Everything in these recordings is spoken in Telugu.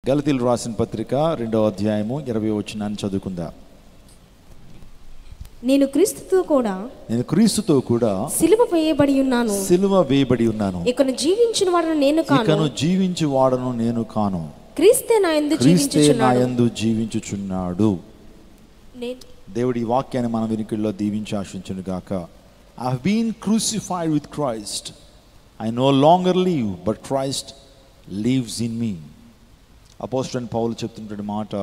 గలతీయులకు రాసిన పత్రిక 2వ అధ్యాయము 20వ వచనాన్ని చదువుకుందాం. నేను క్రీస్తుతో కూడా సిలువ వేయబడి ఉన్నాను. ఇకను జీవించు వాడను నేను కాను, క్రీస్తే నా యందు జీవించుచున్నాడు. దేవుడి వాక్యాన్ని మన వినికిడిలో దీవించి ఆశించును గాక. I have been crucified with Christ. I no longer live, but Christ lives in me. అపోస్తలుడైన పౌలు చెప్తున్నటువంటి మాట,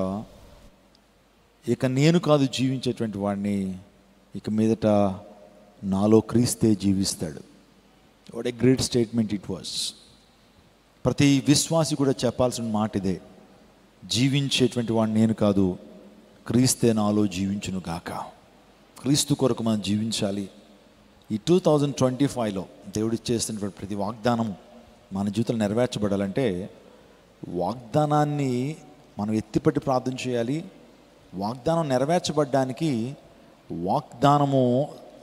ఇక నేను కాదు జీవించేటువంటి వాడిని, ఇక మీదట నాలో క్రీస్తే జీవిస్తాడు. What a great statement it was. ప్రతి విశ్వాసి కూడా చెప్పాల్సిన మాట ఇదే, జీవించేటువంటి వాడిని నేను కాదు, క్రీస్తే నాలో జీవించును గాక. క్రీస్తు కొరకు మనం జీవించాలి. ఈ 2025లో దేవుడు చేస్తున్నటువంటి ప్రతి వాగ్దానం మన జీవితంలో నెరవేర్చబడాలంటే వాగ్దానాన్ని మనం ఎత్తిపట్టి ప్రార్థన చేయాలి. వాగ్దానం నెరవేర్చబడ్డానికి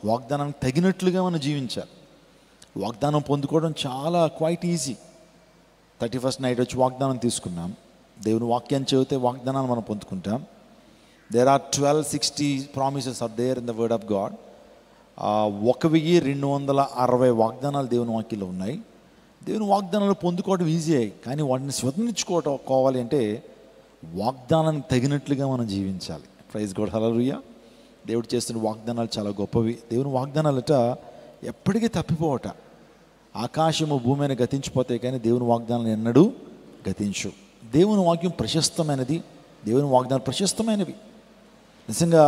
వాగ్దానానికి తగినట్లుగా మనం జీవించాలి. వాగ్దానం పొందుకోవడం చాలా క్వైట్ ఈజీ. 31st నైట్ వచ్చి వాగ్దానం తీసుకున్నాం. దేవుని వాక్యాన్ని చదివితే వాగ్దానాన్ని మనం పొందుకుంటాం. There are 1260 promises are there in the word of God. 1260 వాగ్దానాలు దేవుని వాక్యంలో ఉన్నాయి. దేవుని వాగ్దానాలు పొందుకోవడం ఈజీ, కానీ వాటిని స్వతంత్రించుకోవాలి అంటే వాగ్దానానికి తగినట్లుగా మనం జీవించాలి. ప్రైజ్ గాడ్, హల్లెలూయా. దేవుడు చేస్తున్న వాగ్దానాలు చాలా గొప్పవి. దేవుని వాగ్దానాలట ఎప్పటికీ తప్పిపోవట. ఆకాశము భూమి అయినా గతించిపోతాయి, కానీ దేవుని వాగ్దానాలు ఎన్నడూ గతించు. దేవుని వాక్యం ప్రశస్తమైనది, దేవుని వాగ్దానాలు ప్రశస్తమైనవి. నిజంగా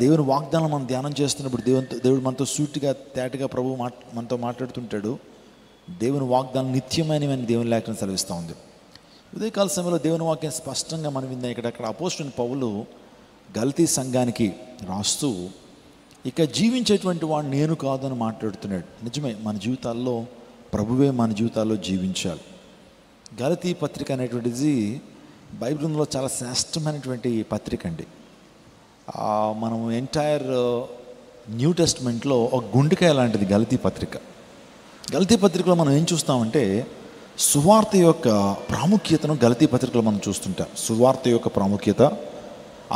దేవుని వాగ్దానం మనం ధ్యానం చేస్తున్నప్పుడు దేవుడు మనతో సూటిగా తేటగా ప్రభువు మనతో మాట్లాడుతుంటాడు. దేవుని వాగ్దానం నిత్యమైనవని దేవుని లేఖనం సెలవిస్తూ ఉంది. ఉదయకాల సమయంలో దేవుని వాక్యం స్పష్టంగా మనం విందాం. ఇక్కడ అపోస్తలుడైన పౌలు గలతీ సంఘానికి రాస్తూ ఇక జీవించేటువంటి వాడు నేను కాదు అని మాట్లాడుతున్నాడు. నిజమే, మన జీవితాల్లో ప్రభువే మన జీవితాల్లో జీవించాలి. గలతీ పత్రిక అనేటువంటిది బైబిల్లో చాలా శ్రేష్టమైనటువంటి పత్రిక అండి. మనం ఎంటైర్ న్యూ టెస్ట్మెంట్లో ఒక గుండెకాయ లాంటిది గలతీ పత్రిక. గలతీ పత్రికలో మనం ఏం చూస్తామంటే సువార్త యొక్క ప్రాముఖ్యతను గలతీ పత్రికలో మనం చూస్తుంటాం. సువార్త యొక్క ప్రాముఖ్యత,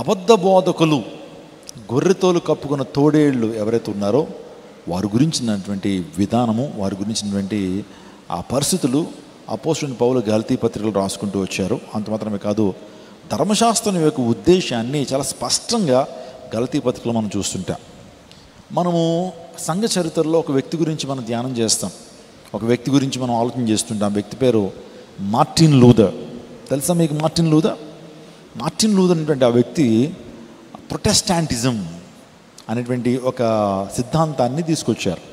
అబద్ధ బోధకులు, గొర్రెతోలు కప్పుకున్న తోడేళ్ళు ఎవరైతే ఉన్నారో వారి గురించినటువంటి విధానము, వారి గురించినటువంటి ఆ పరిస్థితులు అపోస్తలుడైన పౌలు గలతీ పత్రికలు రాసుకుంటూ వచ్చారు. అంత మాత్రమే కాదు, ధర్మశాస్త్రం యొక్క ఉద్దేశాన్ని చాలా స్పష్టంగా గలతీ పత్రికలో మనం చూస్తుంటాం. మనము సంఘ చరిత్రలో ఒక వ్యక్తి గురించి మనం ధ్యానం చేస్తాం, ఒక వ్యక్తి గురించి మనం ఆలోచన చేస్తుంటాం. వ్యక్తి పేరు మార్టిన్ లూథర్. తెలుసా మీకు మార్టిన్ లూథర్? మార్టిన్ లూథర్ అనేటువంటి ఆ వ్యక్తి ప్రొటెస్టాంటిజం అనేటువంటి ఒక సిద్ధాంతాన్ని తీసుకొచ్చారు.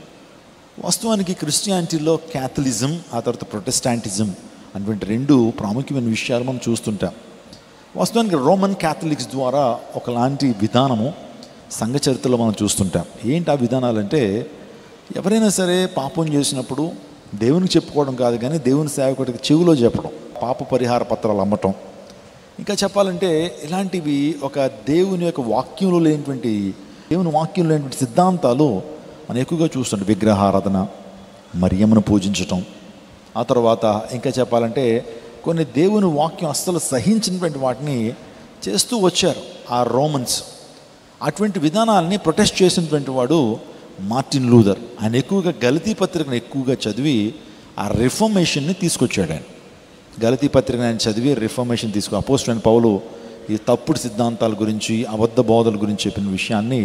వాస్తవానికి క్రిస్టియానిటీలో క్యాథలిజం, ఆ తర్వాత ప్రొటెస్టాంటిజం అనేటువంటి రెండు ప్రాముఖ్యమైన విషయాలు మనం చూస్తుంటాం. వాస్తవానికి రోమన్ క్యాథలిక్స్ ద్వారా ఒకలాంటి విధానము సంఘ చరిత్రలో మనం చూస్తుంటాం. ఏంటి ఆ విధానాలంటే, ఎవరైనా సరే పాపం చేసినప్పుడు దేవునికి చెప్పుకోవడం కాదు, కానీ దేవుని సేవకుడికి చెవిలో చెప్పడం, పాప పరిహార పత్రాలు అమ్మటం, ఇంకా చెప్పాలంటే ఇలాంటివి ఒక దేవుని యొక్క వాక్యంలో లేనటువంటి సిద్ధాంతాలు మనం ఎక్కువగా చూస్తుంటాం. విగ్రహారాధన, మరియమ్మను పూజించటం, ఆ తర్వాత ఇంకా చెప్పాలంటే కొన్ని దేవుని వాక్యం అస్సలు సహించినటువంటి వాటిని చేస్తూ వచ్చారు ఆ రోమన్స్. అటువంటి విధానాలని ప్రొటెస్ట్ చేసినటువంటి వాడు మార్టిన్ లూథర్. ఆయన ఎక్కువగా గలతీ పత్రికను ఎక్కువగా చదివి ఆ రిఫర్మేషన్ని తీసుకొచ్చాడు. ఆయన గలతీ పత్రికను ఆయన చదివి రిఫర్మేషన్ అపోస్తలుడైన పౌలు ఈ తప్పుడు సిద్ధాంతాల గురించి, అబద్ధ బోధల గురించి చెప్పిన విషయాన్ని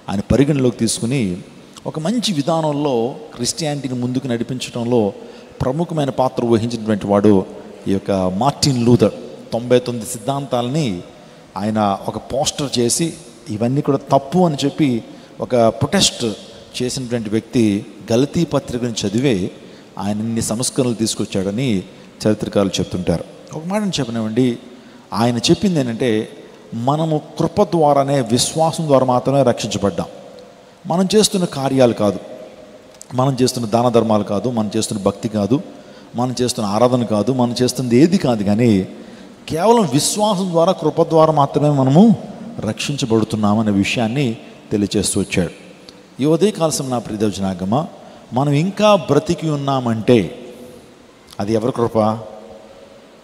ఆయన పరిగణలోకి తీసుకుని ఒక మంచి విధానంలో క్రిస్టియానిటీని ముందుకు నడిపించడంలో ప్రముఖమైన పాత్ర వహించినటువంటి వాడు ఈ యొక్క మార్టిన్ లూథర్. 99 సిద్ధాంతాలని ఆయన ఒక పోస్టర్ చేసి ఇవన్నీ కూడా తప్పు అని చెప్పి ఒక ప్రొటెస్ట్ చేసినటువంటి వ్యక్తి గలతీ పత్రికను చదివే ఆయన ఇన్ని సంస్కరణలు తీసుకొచ్చాడని చరిత్రకారులు చెప్తుంటారు. ఒక మాటను చెప్పనివ్వండి, ఆయన చెప్పింది ఏంటంటే, మనము కృప ద్వారానే, విశ్వాసం ద్వారా మాత్రమే రక్షించబడ్డాం. మనం చేస్తున్న కార్యాలు కాదు, మనం చేస్తున్న దాన ధర్మాలు కాదు, మనం చేస్తున్న భక్తి కాదు, మనం చేస్తున్న ఆరాధన కాదు, మనం చేస్తున్నది ఏది కాదు, కానీ కేవలం విశ్వాసం ద్వారా, కృప ద్వారా మాత్రమే మనము రక్షించబడుతున్నామనే విషయాన్ని తెలియచేస్తూ వచ్చాడు. ఈ ఉదయకాలం నా ప్రియదేవ జనాంగమ, మనం ఇంకా బ్రతికి ఉన్నామంటే అది ఎవరి కృప?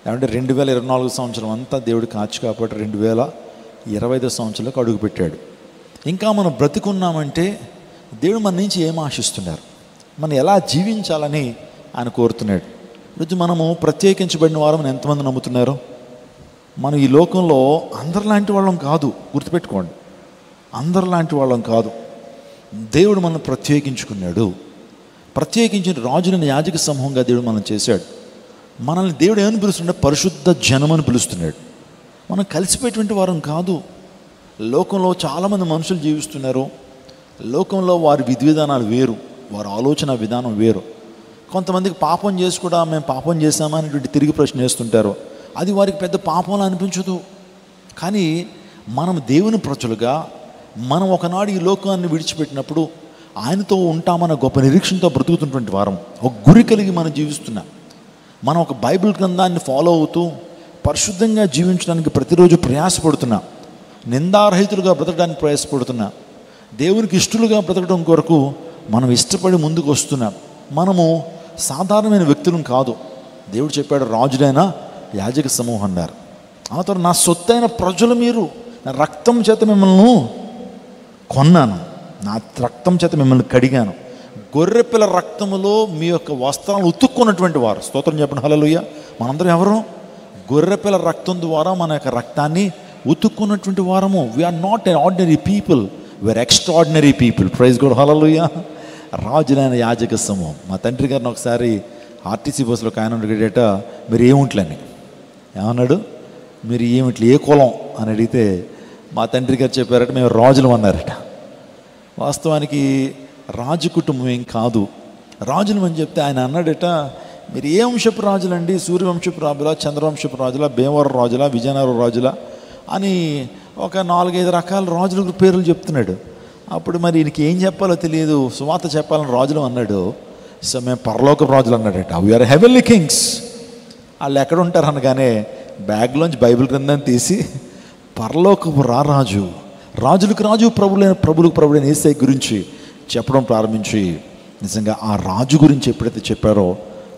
ఏమంటే 2024 సంవత్సరం అంతా దేవుడు కాచి కాబట్టి 2025 సంవత్సరంలోకి అడుగుపెట్టాడు. ఇంకా మనం బ్రతికున్నామంటే దేవుడు మన నుంచి ఏం ఆశిస్తున్నారు, మనం ఎలా జీవించాలని ఆయన కోరుతున్నాడు. ఈరోజు మనము ప్రత్యేకించబడిన వారం ఎంతమంది నమ్ముతున్నారు? మనం ఈ లోకంలో అందరిలాంటి వాళ్ళం కాదు, గుర్తుపెట్టుకోండి. అందరిలాంటి వాళ్ళం కాదు. దేవుడు మనం ప్రత్యేకించుకున్నాడు. ప్రత్యేకించిన రాజులను యాజక సమూహంగా దేవుడు మనం చేశాడు. మనల్ని దేవుడు ఏమని పిలుస్తున్నాడు? పరిశుద్ధ జనమని పిలుస్తున్నాడు. మనం కలిసిపోయేటువంటి వారం కాదు. లోకంలో చాలామంది మనుషులు జీవిస్తున్నారు. లోకంలో వారి విధి విధానాలు వేరు, వారి ఆలోచన విధానం వేరు. కొంతమందికి పాపం చేసి కూడా మేము పాపం చేశామా అనేటువంటి తిరిగి ప్రశ్న వేస్తుంటారు. అది వారికి పెద్ద పాపంలా అనిపించదు. కానీ మనం దేవుని ప్రజలుగా మనం ఒకనాడు ఈ లోకాన్ని విడిచిపెట్టినప్పుడు ఆయనతో ఉంటామన్న గొప్ప నిరీక్షణతో బ్రతుకుతున్నటువంటి వారం, ఒక గురి కలిగి మనం జీవిస్తున్నాం. మనం ఒక బైబిల్ గ్రంథాన్ని ఫాలో అవుతూ పరిశుద్ధంగా జీవించడానికి ప్రతిరోజు ప్రయాసపడుతున్నాం. నిందారహితులుగా బ్రతకడానికి ప్రయాసపడుతున్నాం. దేవునికి ఇష్టలుగా బ్రతకడం కొరకు మనం ఇష్టపడి ముందుకు వస్తున్నాం. మనము సాధారణమైన వ్యక్తులం కాదు. దేవుడు చెప్పాడు, రాజులైన యాజక సమూహం అన్నారు. ఆ తర్వాత నా సొత్తైన ప్రజలు మీరు, నా రక్తం చేత మిమ్మల్ని కొన్నాను, నా రక్తం చేత మిమ్మల్ని కడిగాను. గొర్రెపిల్ల రక్తములో మీ యొక్క వస్త్రాలను ఉతుక్కున్నటువంటి వారు. స్తోత్రం చెప్పండి, హల్లెలూయా. మనందరం ఎవరు? గొర్రెపిల్ల రక్తం ద్వారా మన యొక్క రక్తాన్ని ఉతుక్కున్నటువంటి వారము. We're not an ordinary people, we're extraordinary people. Praise God, hallelujah. రాజులైన యాజక సమూహం. మా తండ్రి గారిని ఒకసారి ఆర్టీసీ బస్సులో ఒక ఆయన అడిగేట, మీరు ఏమిట్లని ఏమన్నాడు? మీరు ఏమిట్లు, ఏ కులం అని అడిగితే మా తండ్రి గారు చెప్పారట, మేము రాజులు అన్నారట. వాస్తవానికి రాజు కుటుంబం ఏం కాదు, రాజులు అని చెప్తే ఆయన అన్నాడట, మీరు ఏ వంశపు రాజులండి? సూర్యవంశపు రాజులా, చంద్రవంశపు రాజులా, భీమవరం రాజులా, విజయనగరం రాజులా అని ఒక 4-5 రకాల రాజుల పేర్లు చెప్తున్నాడు. అప్పుడు మరి ఈయనకి ఏం చెప్పాలో తెలియదు, సువార్త చెప్పాలని రాజులు అన్నాడు. సో మేము పరలోక రాజులు అన్నాడట. We are heavenly kings. వాళ్ళు ఎక్కడ ఉంటారు అనగానే బ్యాగ్లోంచి బైబిల్ గ్రంథాన్ని తీసి పరలోకపు రాజు, రాజులకు రాజు, ప్రభులకు ప్రభుడైన యేసయ్య గురించి చెప్పడం ప్రారంభించి, నిజంగా ఆ రాజు గురించి ఎప్పుడైతే చెప్పారో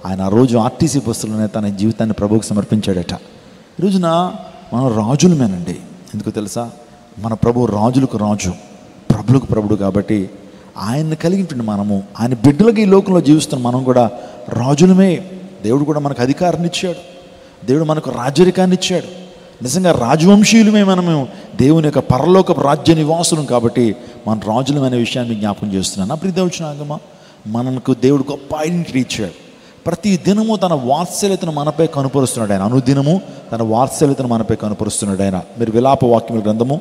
ఆయన ఆ రోజు ఆర్టీసీ బస్సులోనే తన జీవితాన్ని ప్రభువుకు సమర్పించాడట. ఈ రోజున మనం రాజులమేనండి. ఎందుకు తెలుసా? మన ప్రభు రాజులకు రాజు, ప్రభులకు ప్రభుడు. కాబట్టి ఆయన్ని కలిగినటువంటి మనము, ఆయన బిడ్డలకి ఈ లోకంలో జీవిస్తున్న మనం కూడా రాజులమే. దేవుడు కూడా మనకు అధికారాన్ని ఇచ్చాడు. దేవుడు మనకు రాజరికాన్ని ఇచ్చాడు. నిజంగా రాజవంశీయులమే మనము, దేవుని యొక్క పరలోక రాజ్య నివాసులం. కాబట్టి మన రాజులం అనే విషయాన్ని జ్ఞాపకం చేస్తున్నాను. అప్పుడు ఇది వచ్చినాగమా, మనకు దేవుడు గొప్ప ఐడెంటిటీ ఇచ్చాడు. ప్రతి దినము తన వాత్సల్యతను మనపై కనుపరుస్తున్నాడు ఆయన. అనుదినము తన వాత్సల్యతను మనపై కనుపరుస్తున్నాడు ఆయన. మీరు విలాప వాక్యముల గ్రంథము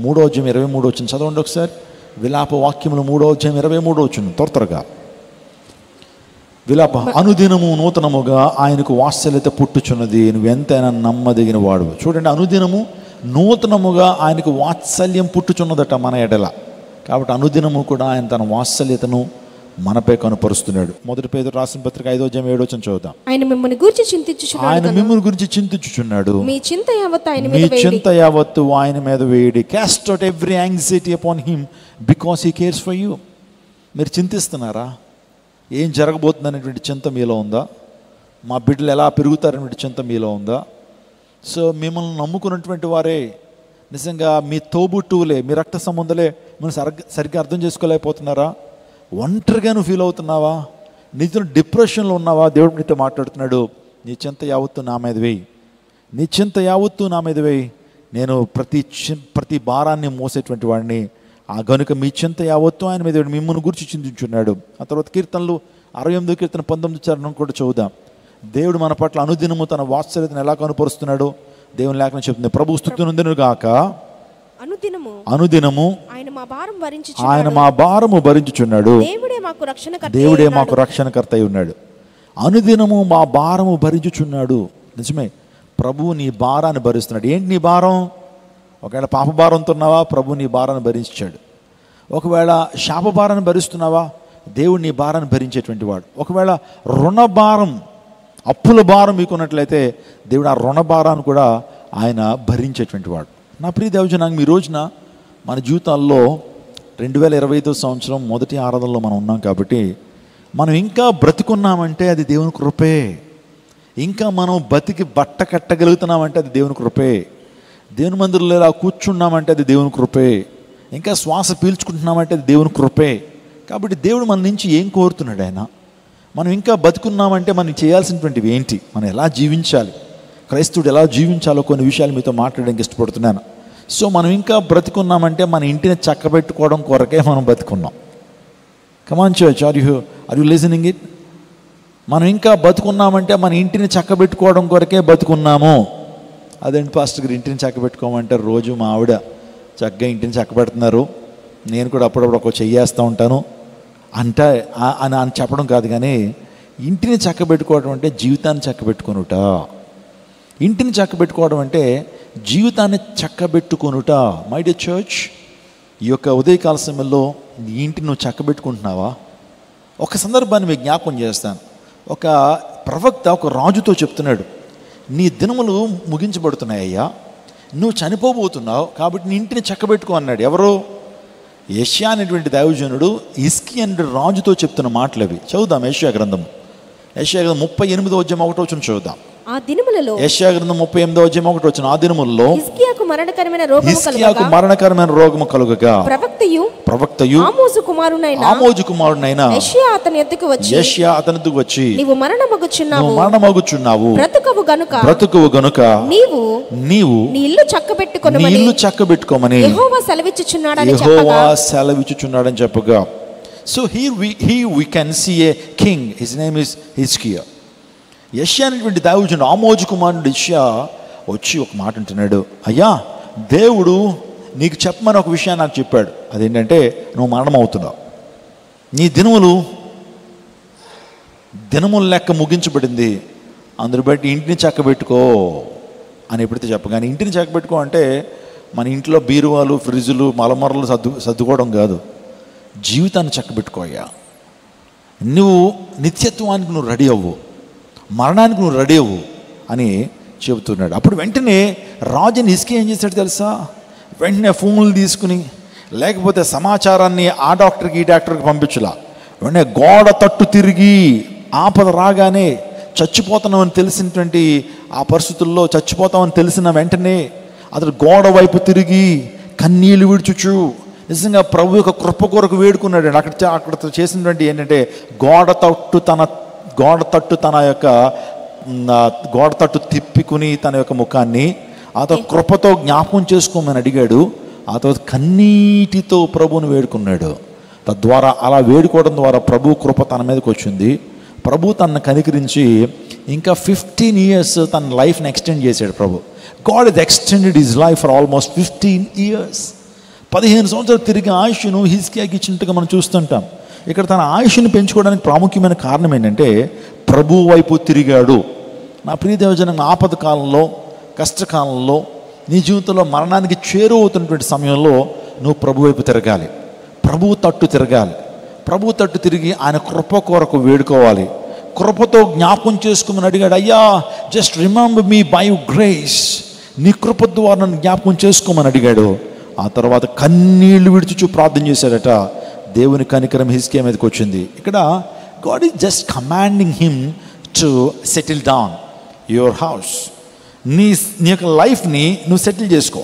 3వ అధ్యాయం 23వ వచనం చదవండి ఒకసారి. విలాప వాక్యములు 3వ అధ్యాయం 23వ వచనం త్వరగా. విలాప, అనుదినము నూతనముగా ఆయనకు వాత్సల్యత పుట్టుచున్నది, నువ్వు ఎంతైనా నమ్మదగిన వాడు. చూడండి, అనుదినము నూతనముగా ఆయనకు వాత్సల్యం పుట్టుచున్నదట మన ఎడల. కాబట్టి అనుదినము కూడా ఆయన తన వాత్సల్యతను మనపై కనుపరుస్తున్నాడు. 1 పేతురు రాసిన పత్రిక 5వ అధ్యాయం 7వ వచనం చదువుదాం. ఆయన మిమ్మల్ని గురించి చింతించుచున్నాడు, ఆయన మిమ్మల్ని గురించి చింతించుచున్నాడు, మీ చింత యావత్తు ఆయన మీ మీద వేయుడి. చింత యావత్తు ఆయన మీద వేయడి. Cast out every anxiety upon him because he cares for you. మీరు చింతిస్తున్నారా? ఏం జరగబోతుంది అనేటువంటి చింత మీలో ఉందా? మా బిడ్డలు ఎలా పెరుగుతారనేటువంటి చింత మీలో ఉందా? సో మిమ్మల్ని నమ్ముకున్నటువంటి వారే, నిజంగా మీ తోబుట్టువులే, మీ రక్త సంబంధులే మిమ్మల్ని సరిగ్గా అర్థం చేసుకోలేకపోతున్నారా? ఒంటరిగా నువ్వు ఫీల్ అవుతున్నావా? నీతో డిప్రెషన్లో ఉన్నావా? దేవుడు నీతో మాట్లాడుతున్నాడు, నీ చింత యావత్తు నా మీద వేయి, నీ చింత యావత్తు నా మీద వేయి. నేను ప్రతి భారాన్ని మోసేటువంటి వాడిని. ఆ గనుక మీ చింత యావత్తు ఆయన మీద వేయి, మిమ్మల్ని గురించి చింతించున్నాడు. ఆ తర్వాత కీర్తనలు 68వ కీర్తన 19వ చరణం కూడా చదువుదాం. దేవుడు మన పట్ల అనుదినము తన వాత్సల్యతను ఎలా కనుపరుస్తున్నాడు? దేవుని లేఖనం చెప్తుంది, ప్రభు స్తుతినందును గాక అనుదినము ఆయన మా భారము భరించుచున్నాడు. దేవుడే మాకు రక్షణకర్త అయి ఉన్నాడు. అనుదినము మా భారము భరించుచున్నాడు. నిజమే, ప్రభువు నీ భారాన్ని భరిస్తున్నాడు. ఏంటి నీ భారం? ఒకవేళ పాప భారంతో ఉన్నావా? ప్రభు నీ భారాన్ని భరించాడు. ఒకవేళ శాప భారాన్ని భరిస్తున్నావా? దేవుడు నీ భారాన్ని భరించేటువంటి వాడు. ఒకవేళ రుణ భారం, అప్పుల భారం మీకున్నట్లయితే దేవుడు ఆ రుణ భారాన్ని కూడా ఆయన భరించేటువంటి వాడు. నా ప్రియ దైవజనాంగం, ఈ రోజున మన జీవితాల్లో 2025 సంవత్సరం మొదటి ఆరాధనలో మనం ఉన్నాం. కాబట్టి మనం ఇంకా బ్రతికున్నామంటే అది దేవుని కృపే. ఇంకా మనం బతికి బట్ట కట్టగలుగుతున్నామంటే అది దేవుని కృపే. దేవుని మందిరంలో ఇలా కూర్చున్నామంటే అది దేవుని కృపే. ఇంకా శ్వాస పీల్చుకుంటున్నామంటే అది దేవుని కృపే. కాబట్టి దేవుడు మన నుంచి ఏం కోరుతున్నాడు? ఆయన మనం ఇంకా బతుకున్నామంటే మనం చేయాల్సినటువంటివి ఏంటి, మనం ఎలా జీవించాలి, క్రైస్తవుడు ఎలా జీవించాలో కొన్ని విషయాలు మీతో మాట్లాడడానికి ఇష్టపడుతున్నాను. సో మనం ఇంకా బ్రతుకున్నామంటే మన ఇంటిని చక్కబెట్టుకోవడం కొరకే మనం బతుకున్నాం. Come on church, are you listening it? మనం ఇంకా బతుకున్నామంటే మన ఇంటిని చక్కబెట్టుకోవడం కొరకే బతుకున్నాము. అదేంటి పాస్టర్ గారు ఇంటిని చక్కబెట్టుకోమంటే, రోజు మా ఆవిడ చక్కగా ఇంటిని చక్కబెడుతున్నారు, నేను కూడా అప్పుడప్పుడు ఒక చెయ్యేస్తూ ఉంటాను అంటే అని చెప్పడం కాదు. కానీ ఇంటిని చక్కబెట్టుకోవడం అంటే జీవితాన్ని చక్కబెట్టుకొనుట. ఇంటిని చక్కబెట్టుకోవడం అంటే జీవితాన్ని చక్కబెట్టుకొనుట. మై డియర్ చర్చ్, ఈ యొక్క ఉదయకాల సమయంలో నీ ఇంటిని నువ్వు చక్కబెట్టుకుంటున్నావా? ఒక సందర్భాన్ని మీకు జ్ఞాపకం చేస్తాను. ఒక ప్రవక్త ఒక రాజుతో చెప్తున్నాడు, నీ దినములు ముగించబడుతున్నాయ్యా, నువ్వు చనిపోబోతున్నావు, కాబట్టి నీ ఇంటిని చక్కబెట్టుకో అన్నాడు. ఎవరు? యెషయా అనేటువంటి దైవజనుడు హిజ్కియా అనే రాజుతో చెప్తున్న మాటలు అవి. చదువుదాం యెషయా గ్రంథం. యెషయా గ్రంథం 38:1 చూద్దాం. ఆ దినములలో, యెషయా గ్రంథం 38:1, ఆ దినములలో హిజ్కియాకు మరణకరమైన రోగము కలుగగా ప్రవక్తయు ఆమోజు కుమారుడైన యెషయా అతని యొద్దకు వచ్చి నీవు మరణమగుచున్నావు, బ్రతుకువు గనుక నీవు నీ ఇల్లు చక్కబెట్టుకొనుమని యెహోవా సెలవిచ్చుచున్నాడని చెప్పగా. So here we can see a king. His name is Hizkiah. యెషయా అనేటువంటి దావీదు ఆమోజు కుమారుడు యెషయా వచ్చి ఒక మాట అంటున్నాడు, అయ్యా దేవుడు నీకు చెప్పమని ఒక విషయాన్ని నాకు చెప్పాడు. అదేంటంటే నువ్వు మరణం అవుతున్నావు, నీ దినముల లెక్క ముగించబడింది, అందరు బట్టి ఇంటిని చక్కబెట్టుకో అని ఎప్పుడైతే చెప్పగానే, ఇంటిని చక్కబెట్టుకో అంటే మన ఇంట్లో బీరువాలు, ఫ్రిడ్జులు, మలమరలు సర్దుకోవడం కాదు, జీవితాన్ని చక్కబెట్టుకోయ్యా. నువ్వు నిత్యత్వానికి నువ్వు రెడీ అవ్వు, మరణానికి నువ్వు రెడీ అవ్వు అని చెబుతున్నాడు. అప్పుడు వెంటనే రాజుని హిజ్కియా ఏం చేశాడు తెలుసా? వెంటనే ఫోన్లు తీసుకుని, లేకపోతే సమాచారాన్ని ఆ డాక్టర్కి ఈ డాక్టర్కి పంపించలా, వెంటనే గోడ తట్టు తిరిగి, ఆపద రాగానే చచ్చిపోతున్నామని తెలిసినటువంటి ఆ పరిస్థితుల్లో చచ్చిపోతామని తెలిసిన వెంటనే అతడు గోడ వైపు తిరిగి కన్నీళ్ళు విడుచుచు నిజంగా ప్రభు యొక్క కృప కొరకు వేడుకున్నాడు. అక్కడ చేసినటువంటి ఏంటంటే గోడ తట్టు తిప్పుకుని తన యొక్క ముఖాన్ని అతను కృపతో జ్ఞాపకం చేసుకోమని అడిగాడు. ఆ తర్వాత కన్నీటితో ప్రభువుని వేడుకున్నాడు. తద్వారా అలా వేడుకోవడం ద్వారా ప్రభు కృప తన మీదకి వచ్చింది. ప్రభు తనను కనికరించి ఇంకా 15 years తన లైఫ్ని ఎక్స్టెండ్ చేశాడు ప్రభు. God is extended his life for almost 15 years. 15 సంవత్సరాలు తిరిగి ఆయుష్ను హిజ్కియాకి ఇచ్చినట్టుగా మనం చూస్తుంటాం. ఇక్కడ తన ఆయుష్ని పెంచుకోవడానికి ప్రాముఖ్యమైన కారణం ఏంటంటే ప్రభు వైపు తిరిగాడు. నా ప్రియ దేవజనం, ఆపద కాలంలో, కష్టకాలంలో, నీ జీవితంలో మరణానికి చేరువవుతున్నటువంటి సమయంలో నువ్వు ప్రభు వైపు తిరగాలి, ప్రభువు తట్టు తిరగాలి. ప్రభు తట్టు తిరిగి ఆయన కృప కొరకు వేడుకోవాలి. కృపతో జ్ఞాపకం చేసుకోమని అడిగాడు. అయ్యా just remember me by grace, నీ కృప ద్వారా నన్ను జ్ఞాపకం చేసుకోమని అడిగాడు. ఆ తర్వాత కన్నీళ్లు విడిచుచూ ప్రార్థన చేశాడట. దేవుని కనికరం హిజ్కియా మీదకి వచ్చింది. ఇక్కడ God is just commanding him to settle down your house. నీ యొక్క లైఫ్ని నువ్వు సెటిల్ చేసుకో.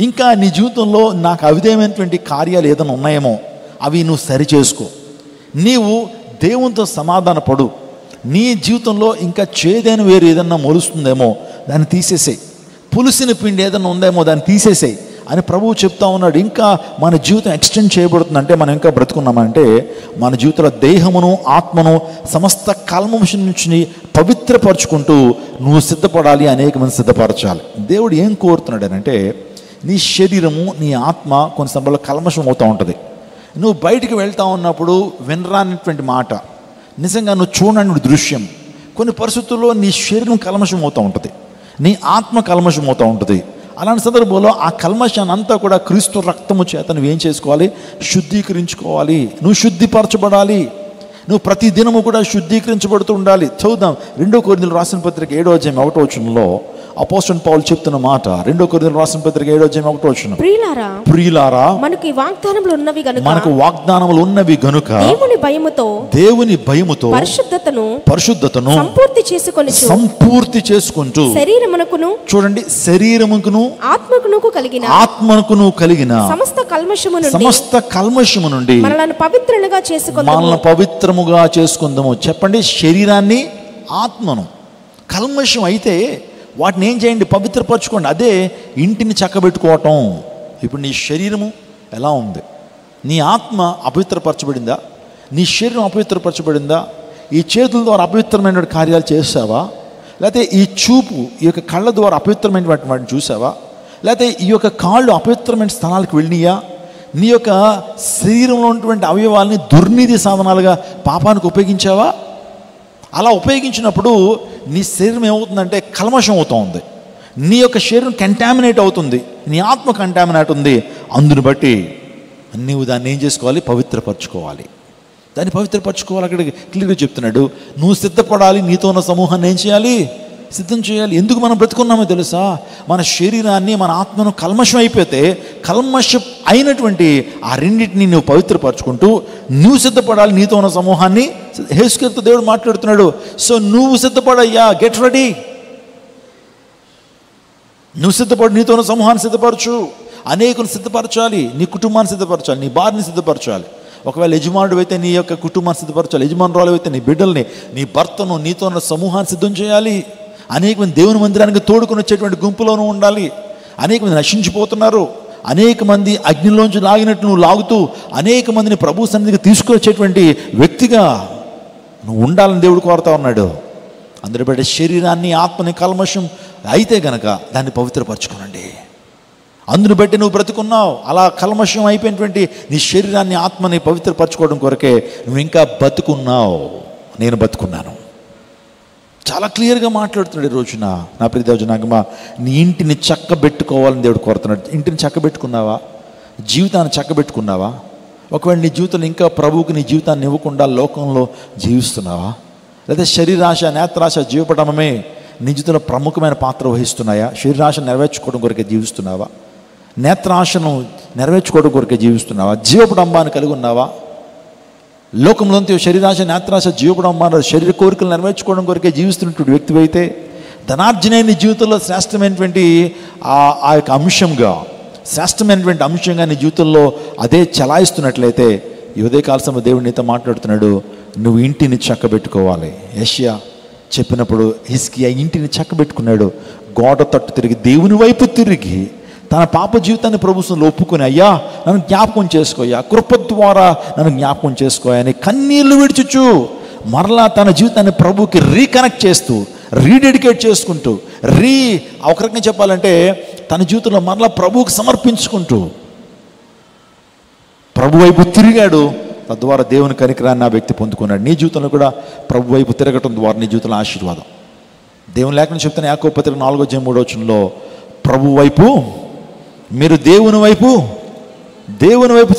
ఇంకా నీ జీవితంలో నాకు అవిధేయమైనటువంటి కార్యాలు ఏదైనా ఉన్నాయేమో అవి నువ్వు సరి చేసుకో. నీవు దేవునితో సమాధాన పడు. నీ జీవితంలో ఇంకా చేదైన వేరు ఏదన్నా మొలుస్తుందేమో దాన్ని తీసేసేయి. పులిసిన పిండి ఏదైనా ఉందేమో దాన్ని తీసేసేయి అని ప్రభువు చెప్తా ఉన్నాడు. ఇంకా మన జీవితం ఎక్స్టెండ్ చేయబడుతుందంటే, మనం ఇంకా బ్రతుకున్నామంటే మన జీవితంలో దేహమును, ఆత్మను సమస్త కల్మషం నుంచి పవిత్రపరచుకుంటూ నువ్వు సిద్ధపడాలి, అనేక మంది సిద్ధపరచాలి. దేవుడు ఏం కోరుతున్నాడు అంటే, నీ శరీరము, నీ ఆత్మ కొన్ని సందర్భాల్లో కల్మషం అవుతూ ఉంటుంది. నువ్వు బయటికి వెళ్తా ఉన్నప్పుడు వినరానటువంటి మాట, నిజంగా నువ్వు చూడని దృశ్యం, కొన్ని పరిస్థితుల్లో నీ శరీరం కల్మషం అవుతూ ఉంటుంది, నీ ఆత్మ కల్మషం అవుతూ ఉంటుంది. అలాంటి సందర్భంలో ఆ కల్మషాన్ని అంతా కూడా క్రీస్తు రక్తము చేత నువ్వేం చేసుకోవాలి? శుద్ధీకరించుకోవాలి. నువ్వు శుద్ధిపరచబడాలి. నువ్వు ప్రతి దినము కూడా శుద్ధీకరించబడుతూ ఉండాలి. చదువుదాం 2 కొరింథీయులకు రాసిన పత్రిక 7వ అధ్యాయం 1వ వచనంలో అపోస్తలుడైన పౌలు చెప్తున్న మాట 2 కొరింథీయులకు రాసిన పత్రిక 7:1. ప్రియులారా మనకు వాగ్దానములు ఉన్నవి గనుక దేవుని భయముతో పరిశుద్ధతను సంపూర్తి చేసుకుంటూ చూడండి, శరీరముకును ఆత్మకును కలిగిన సమస్త కల్మషము నుండి మనల్ని పవిత్రముగా చేసుకుందాము. చెప్పండి, శరీరాన్ని ఆత్మను. కల్మషం అయితే వాటిని ఏం చేయండి? పవిత్రపరచుకోండి. అదే ఇంటిని చక్కబెట్టుకోవటం. ఇప్పుడు నీ శరీరము ఎలా ఉంది? నీ ఆత్మ అపవిత్రపరచబడిందా? నీ శరీరం అపవిత్రపరచబడిందా? ఈ చేతుల ద్వారా అపవిత్రమైన కార్యాలు చేసావా? లేకపోతే ఈ చూపు, ఈ యొక్క కళ్ళ ద్వారా అపవిత్రమైన వాటిని చూసావా? లేకపోతే ఈ యొక్క కాళ్ళు అపవిత్రమైన స్థలాలకు వెళ్ళినాయా? నీ యొక్క శరీరంలో ఉన్నటువంటి అవయవాల్ని దుర్నీతి సాధనాలుగా పాపానికి ఉపయోగించావా? అలా ఉపయోగించినప్పుడు నీ శరీరం ఏమవుతుందంటే కల్మషం అవుతుంది. నీ యొక్క శరీరం కంటామినేట్ అవుతుంది, నీ ఆత్మ కంటామినేట్ ఉంది. అందుని బట్టి నీవు దాన్ని ఏం చేసుకోవాలి? పవిత్రపరచుకోవాలి. దాన్ని పవిత్రపరచుకోవాలి. అక్కడ క్లియర్గా చెప్తున్నాడు, నువ్వు సిద్ధపడాలి. నీతో ఉన్న సమూహాన్ని ఏం చేయాలి? సిద్ధం చేయాలి. ఎందుకు మనం బ్రతుకున్నామో తెలుసా? మన శరీరాన్ని, మన ఆత్మను కల్మషం అయిపోతే, కల్మషం అయినటువంటి ఆ రెండింటిని నువ్వు పవిత్రపరచుకుంటూ నువ్వు సిద్ధపడాలి. నీతో ఉన్న సమూహాన్ని హెచ్కేల్తో దేవుడు మాట్లాడుతున్నాడు. సో నువ్వు సిద్ధపడయ్యా, గెట్ రెడీ. నువ్వు సిద్ధపడి నీతో ఉన్న సమూహాన్ని సిద్ధపరచు. అనేకులు సిద్ధపరచాలి. నీ కుటుంబాన్ని సిద్ధపరచాలి, నీ భార్యని సిద్ధపరచాలి. ఒకవేళ యజమానుడు అయితే నీ యొక్క కుటుంబాన్ని సిద్ధపరచాలి, యజమానురాలు అయితే నీ బిడ్డల్ని, నీ భర్తను, నీతో ఉన్న సమూహాన్ని సిద్ధం చేయాలి. అనేక మంది దేవుని మందిరానికి తోడుకొని వచ్చేటువంటి గుంపులోనూ ఉండాలి. అనేక మంది నశించిపోతున్నారు. అనేక మంది అగ్నిలోంచి లాగినట్టు నువ్వు లాగుతూ అనేక మందిని ప్రభు సన్నిధికి తీసుకొచ్చేటువంటి వ్యక్తిగా నువ్వు ఉండాలని దేవుడు కోరుతా ఉన్నాడు. అందరి బట్టి శరీరాన్ని, ఆత్మని కల్మషం అయితే గనక దాన్ని పవిత్రపరచుకోనండి. అందుని బట్టి నువ్వు బ్రతుకున్నావు. అలా కల్మషం అయిపోయినటువంటి నీ శరీరాన్ని, ఆత్మని పవిత్రపరచుకోవడం కొరకే నువ్వు ఇంకా బతుకున్నావు. నేను బతుకున్నాను. చాలా క్లియర్గా మాట్లాడుతున్నాడు ఈ రోజున. నా ప్రియ దేవుజనాంగమా, నీ ఇంటిని చక్కబెట్టుకోవాలని దేవుడు కోరుతున్నాడు. ఇంటిని చక్కబెట్టుకున్నావా? జీవితాన్ని చక్కబెట్టుకున్నావా? ఒకవేళ నీ జీవితంలో ఇంకా ప్రభువుకి నీ జీవితాన్ని ఇవ్వకుండా లోకంలో జీవిస్తున్నావా? లేదా శరీరాశ, నేత్రాశ, జీవపడమే నీ జీవితంలో ప్రముఖమైన పాత్ర వహిస్తున్నాయా? శరీరాశ నెరవేర్చుకోవడం కొరకే జీవిస్తున్నావా? నేత్రాశను నెరవేర్చుకోవడం కొరకే జీవిస్తున్నావా? జీవపడంబాన్ని కలిగి ఉన్నావా? లోకంలోంతో శరీరాశ, నేత్రాశ, జీవపడంబాన్ని, శరీర కోరికలు నెరవేర్చుకోవడం కొరకే జీవిస్తున్నటువంటి వ్యక్తి అయితే, ధనార్జనే నీ జీవితంలో శ్రేష్టమైనటువంటి ఆ యొక్క అంశంగా, శ్రేష్టమైనటువంటి అంశంగా నీ జీవితంలో అదే చలాయిస్తున్నట్లయితే, ఈ ఉదయకాల సమయంలో దేవుడు నీతో మాట్లాడుతున్నాడు, నువ్వు ఇంటిని చక్కబెట్టుకోవాలి. యెషయా చెప్పినప్పుడు హిజ్కియా ఇంటిని చక్కబెట్టుకున్నాడు. గోడ తట్టు తిరిగి, దేవుని వైపు తిరిగి తన పాప జీవితాన్ని ప్రభుత్వంలో ఒప్పుకొని, అయ్యా నన్ను జ్ఞాపకం చేసుకోయ్యా, కృప ద్వారా నన్ను జ్ఞాపకం చేసుకోయని కన్నీళ్లు విడిచుచు మరలా తన జీవితాన్ని ప్రభుకి రీకనెక్ట్ చేస్తూ, రీడెడికేట్ చేసుకుంటూ, ఒక రకంగా చెప్పాలంటే తన జీవితంలో మరలా ప్రభువుకి సమర్పించుకుంటూ ప్రభు వైపు తిరిగాడు. తద్వారా దేవుని కనికరాన్ని ఆ వ్యక్తి పొందుకున్నాడు. నీ జీవితంలో కూడా ప్రభు వైపు తిరగటం ద్వారా నీ జీవితంలో ఆశీర్వాదం. దేవుని లేఖనం చెప్తున్న యాకోబు పత్రిక 4:3 ప్రభు వైపు, మీరు దేవుని వైపు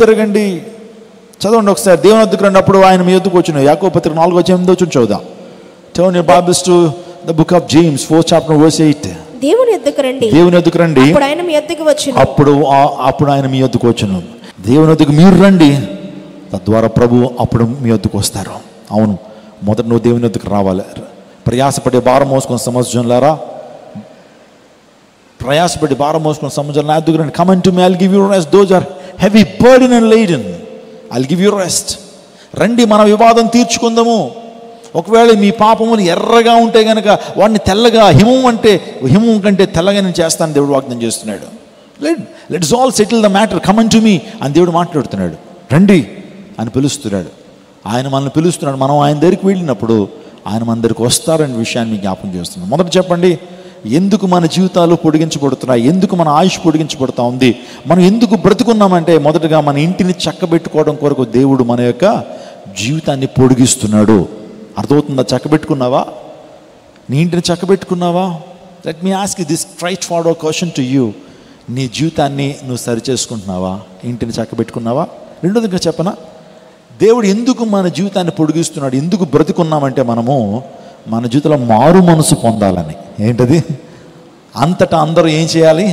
తిరగండి. చదవండి ఒకసారి. దేవుని వద్దకు రండి, ఆయన మీ వద్దకు వచ్చును. యాకోబు పత్రిక 4:8 చదువుదాం. Turn your Bibles to the book of James, 4th chapter, verse 8. దేవుని వద్దకు రండి, అప్పుడు ఆయన మీ వద్దకు వచ్చును. అప్పుడు ఆయన మీ వద్దకు వచ్చును. దేవుని వద్దకు మీరు రండి, తద్వారా ప్రభు అప్పుడు మీ వద్దకు వస్తారు. అవును, మొదట నువ్వు దేవుని వద్దకు రావాలి. ప్రయాసపడే భారం మోసుకొని సమాజంలారా, ప్రయాసపడి భారం మోసుకొని సమాజంలో నా దగ్గర రండి. Come unto me, I'll give you rest. Those are heavy burden and laden, I'll give you rest. రండి, మన వివాదం తీర్చుకుందాము. ఒకవేళ మీ పాపములు ఎర్రగా ఉంటే కనుక వాడిని తెల్లగా, హిమం కంటే తెల్లగా నేను చేస్తాను దేవుడు వాగ్దానం చేస్తున్నాడు. Let's all settle the matter, come unto me అని దేవుడు మాట్లాడుతున్నాడు. రండి అని పిలుస్తున్నాడు. ఆయన మనల్ని పిలుస్తున్నాడు. మనం ఆయన దగ్గరికి వెళ్ళినప్పుడు ఆయన మన దగ్గరికి వస్తారనే విషయాన్ని మీకు జ్ఞాపకం చేస్తున్నాం. మొదట చెప్పండి, ఎందుకు మన జీవితాలు పొడిగించబడుతున్నాయి? ఎందుకు మన ఆయుష్ పొడిగించబడుతూ ఉంది? మనం ఎందుకు బ్రతుకున్నామంటే, మొదటగా మన ఇంటిని చక్కబెట్టుకోవడం కొరకు దేవుడు మన యొక్క జీవితాన్ని పొడిగిస్తున్నాడు. అర్థమవుతుందా? చక్కబెట్టుకున్నావా? నీ ఇంటిని చక్కబెట్టుకున్నావా? Let me ask this straightforward question to you. నీ జీవితాన్ని నువ్వు సరి చేసుకుంటున్నావా? ఇంటిని చక్కబెట్టుకున్నావా? రెండోదిగా చెప్పనా, దేవుడు ఎందుకు మన జీవితాన్ని పొడిగిస్తున్నాడు? ఎందుకు బ్రతుకున్నామంటే, మనము మన జీవితంలో మారు మనసు పొందాలని. ఏంటది? అంతటా అందరూ ఏం చేయాలి?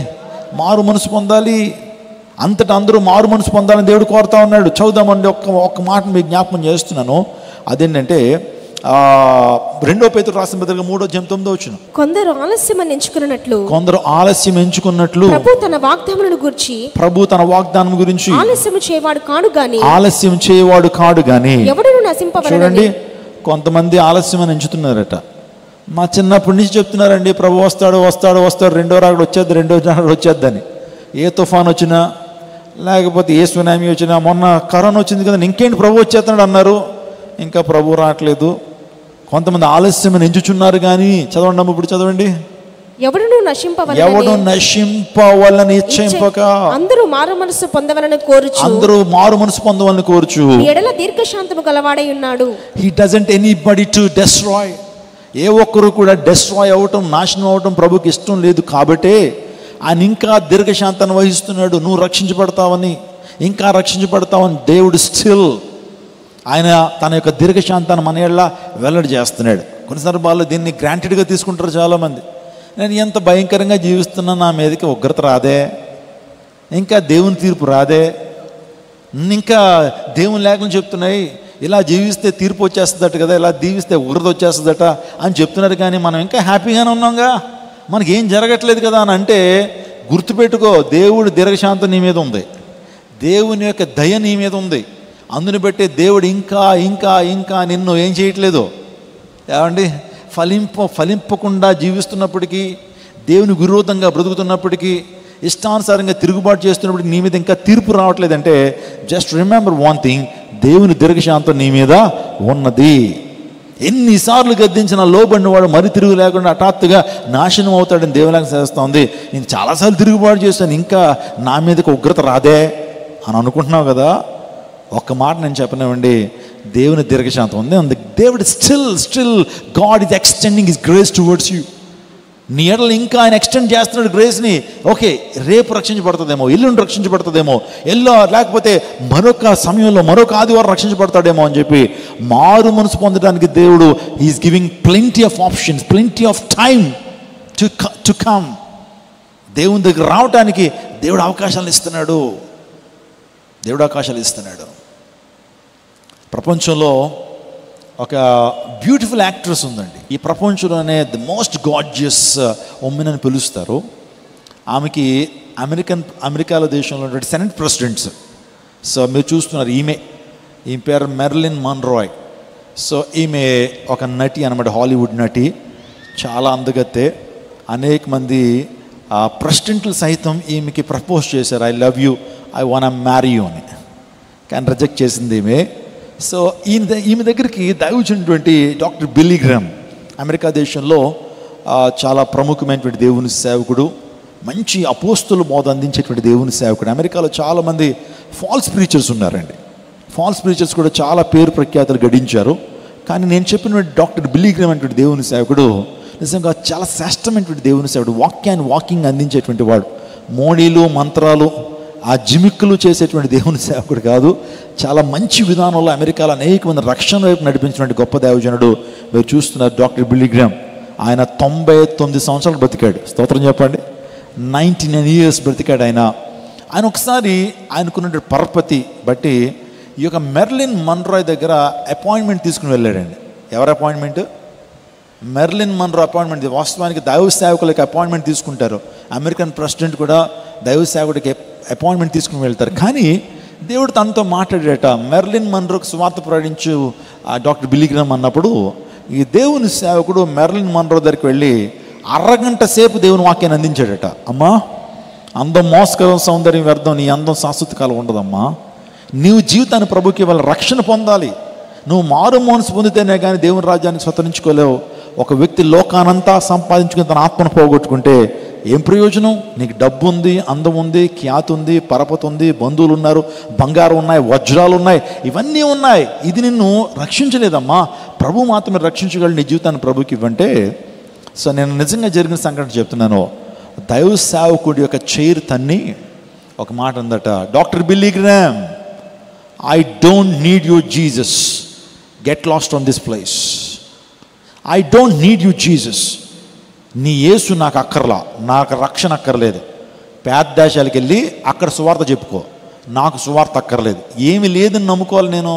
మారు మనసు పొందాలి. అంతటా అందరూ మారు మనసు పొందాలని దేవుడు కోరుతా ఉన్నాడు. చదువుదామండి, ఒక్క మాట మీకు జ్ఞాపకం చేస్తున్నాను. అదేంటంటే 2 పేతురు రాసిన పత్రిక 3:9 కొందరు ఆలస్యం ఎంచుకున్నట్లు ప్రభు తన వాగ్దానం గురించి ఆలస్యం చేయవాడు కాడు గాని ఎవడును నశింపబడని. చూడండి, కొంతమంది ఆలస్యం అని ఎంచుతున్నారట. మా చిన్నప్పటి నుంచి చెప్తున్నారండి, ప్రభు వస్తాడు, రెండో రాకడ వచ్చేద్దని. ఏ తుఫాన్ వచ్చినా, లేకపోతే ఏ సునామీ వచ్చినా, మొన్న కరోనా వచ్చింది కదా, ఇంకేంటి ప్రభు వచ్చేస్తున్నాడు అన్నారు, ఇంకా ప్రభు రావట్లేదు. కొంతమంది ఆలస్యం అని ఎంచుచున్నారు కానీ, చదవండి అమ్మ, ఇప్పుడు చదవండి. ఎవడు నశింపవలని ఇచ్చింపక అందరూ మారు మనసు పొందవలని కోరుచు ఎడల దీర్ఘశాంతము గలవాడై ఉన్నాడు. He doesn't anybody to destroy. ఏ ఒక్కరు కూడా డెస్ట్రాయ్ అవటం, నాశనం అవటం ప్రభుకి ఇష్టం లేదు. కాబట్టే ఆయన ఇంకా దీర్ఘశాంతాన్ని వహిస్తున్నాడు. నువ్వు రక్షించబడతావని, ఇంకా రక్షించబడతావని దేవుడు స్టిల్ ఆయన తన యొక్క దీర్ఘశాంతాన్ని మన ఏళ్ళ వెల్లడి చేస్తున్నాడు. కొన్ని సందర్భాల్లో దీన్ని గ్రాంటెడ్గా తీసుకుంటారు చాలామంది. నేను ఎంత భయంకరంగా జీవిస్తున్నా, నా మీదకి ఉగ్రత రాదే, ఇంకా దేవుని తీర్పు రాదే, ఇంకా దేవుని లేఖలు చెప్తున్నాయి ఇలా జీవిస్తే తీర్పు వచ్చేస్తుందట కదా, ఇలా జీవిస్తే ఉగ్రత వచ్చేస్తుందట అని చెప్తున్నారు. కానీ మనం ఇంకా హ్యాపీగానే ఉన్నాంగా, మనకి ఏం జరగట్లేదు కదా అని అంటే, గుర్తుపెట్టుకో, దేవుడు దీర్ఘశాంతం నీ మీద ఉంది, దేవుని యొక్క దయ నీ మీద ఉంది. అందుని బట్టే దేవుడు ఇంకా ఇంకా ఇంకా నిన్ను ఏం చేయట్లేదు ఏమండి, ఫలింపకుండా జీవిస్తున్నప్పటికీ, దేవుని విరోధంగా బ్రతుకుతున్నప్పటికీ, ఇష్టానుసారంగా తిరుగుబాటు చేస్తున్నప్పటికీ నీ మీద ఇంకా తీర్పు రావట్లేదంటే, జస్ట్ రిమెంబర్ వన్ థింగ్, దేవుని దీర్ఘశాంతం నీ మీద ఉన్నది. ఎన్నిసార్లు గద్దించిన లోబడిన వాడు మరి తిరుగు లేకుండా హఠాత్తుగా నాశనం అవుతాడని దేవులాగా చేస్తుంది. నేను చాలాసార్లు తిరుగుబాటు చేశాను, ఇంకా నా మీదకి ఉగ్రత రాదే అని అనుకుంటున్నావు కదా. ఒక్క మాట నేను చెప్పనివ్వండి, దేవుని దీర్ఘశాంతం ఉంది. దేవుడు still God is extending his grace towards you. నీ ఎడలు ఇంకా ఆయన ఎక్స్టెండ్ చేస్తున్నాడు గ్రేస్ని. ఓకే, రేపు రక్షించబడుతుందేమో, ఎల్లుండి రక్షించబడుతుందేమో, లేకపోతే మరొక సమయంలో మరొక ఆదివారం రక్షించబడతాడేమో అని చెప్పి మారు మనసు పొందడానికి దేవుడు is giving plenty of options, plenty of time to come. దేవుని దగ్గర రావటానికి దేవుడు అవకాశాలు ఇస్తున్నాడు. ప్రపంచంలో ఒక బ్యూటిఫుల్ యాక్ట్రెస్ ఉందండి. ఈ ప్రపంచంలోనే ది మోస్ట్ గార్జియస్ ఉమెన్ అని పిలుస్తారు. ఆమెకి అమెరికాలో దేశంలో ఉన్నటువంటి సెనెట్ ప్రెసిడెంట్స్, సో మీరు చూస్తున్నారు, ఈమె పేరు మెర్లిన్ మన్రాయ్. సో ఈమె ఒక నటి అన్నమాట, హాలీవుడ్ నటి, చాలా అందగత్తే. అనేక మంది ప్రెసిడెంట్లు సైతం ఈమెకి ప్రపోజ్ చేశారు, I love you, I want marry you అని. కానీ రిజెక్ట్ చేసింది ఈమె. సో ఈమె దగ్గరికి దైవజనుడైనటువంటి డాక్టర్ బిల్లీ గ్రామ్, అమెరికా దేశంలో చాలా ప్రముఖమైనటువంటి దేవుని సేవకుడు, మంచి అపోస్తుల బోధ అందించేటువంటి దేవుని సేవకుడు. అమెరికాలో చాలామంది ఫాల్స్ ప్రీచర్స్ ఉన్నారండి. ఫాల్స్ ప్రీచర్స్ కూడా చాలా పేరు ప్రఖ్యాతులు గడించారు. కానీ నేను చెప్పినటువంటి డాక్టర్ బిల్లీ గ్రామ్ అనేటువంటి దేవుని సేవకుడు నిజంగా చాలా శ్రేష్టమైనటువంటి దేవుని సేవకుడు. వాకింగ్ అందించేటువంటి వాడు. మోడీలు, మంత్రాలు, ఆ జిమిక్కులు చేసేటువంటి దేవుని సేవకుడు కాదు. చాలా మంచి విధానంలో అమెరికాలో అనేక మంది రక్షణ వైపు నడిపించినటువంటి గొప్ప దేవజనుడు. మీరు చూస్తున్నారు డాక్టర్ బిల్లీ గ్రామ్. ఆయన 99 సంవత్సరాలు బ్రతికాడు. స్తోత్రం చెప్పండి. 99 years బ్రతికాడు ఆయన. ఒకసారి ఆయనకున్న పరపతి బట్టి ఈ యొక్క మెర్లిన్ మన్రాయ్ దగ్గర అపాయింట్మెంట్ తీసుకుని వెళ్ళాడండి. ఎవరి అపాయింట్మెంట్? Merlin Munro appointment. వాస్తవానికి దైవ సేవకులకి అపాయింట్మెంట్ తీసుకుంటారు. అమెరికన్ ప్రెసిడెంట్ కూడా దైవ సేవకుడికి అపాయింట్మెంట్ తీసుకుని వెళ్తారు. కానీ దేవుడు తనతో మాట్లాడేట, మెర్లిన్ మన్రోకి సువార్త ప్రకటించు డాక్టర్ బిల్లీ గ్రామ్ అన్నప్పుడు, ఈ దేవుని సేవకుడు మెర్లిన్ మన్రో దగ్గరికి వెళ్ళి అరగంట సేపు దేవుని వాక్యాన్ని అందించాడట. అమ్మా, అందం మోసకరం, సౌందర్యం వ్యర్థం, నీ అందం శాశ్వత కాలం ఉండదమ్మా. నీవు జీవితాన్ని ప్రభుకి వాళ్ళ రక్షణ పొందాలి. నువ్వు మారు మనసు పొందితేనే కానీ దేవుని రాజ్యాన్ని స్వతంత్రించుకోలేవు. ఒక వ్యక్తి లోకానంతా సంపాదించుకుని తన ఆత్మను పోగొట్టుకుంటే ఏం ప్రయోజనం? నీకు డబ్బు ఉంది, అందం ఉంది, ఖ్యాతి ఉంది, పరపతి ఉంది, బంధువులు ఉన్నారు, బంగారం ఉన్నాయి, వజ్రాలు ఉన్నాయి, ఇవన్నీ ఉన్నాయి. ఇది నిన్ను రక్షించలేదమ్మా. ప్రభు మాత్రమే రక్షించగలడు. నీ జీవితాన్ని ప్రభుకి ఇవ్వంటే. సో నేను నిజంగా జరిగిన సంఘటన చెప్తున్నాను. దైవ సేవకుడి యొక్క చైర్ తన్ని ఒక మాట ఉందట, doctor Billy Graham, I don't need you Jesus, get lost on this place. I don't need you Jesus, నీ యేసు నాకు అక్కర్లా, నాకు రక్షణ అక్కర్లేదు. పేద దేశాలకు వెళ్ళి అక్కడ సువార్త చెప్పుకో, నాకు సువార్త అక్కర్లేదు. ఏమి లేదని నమ్ముకోవాలి నేను?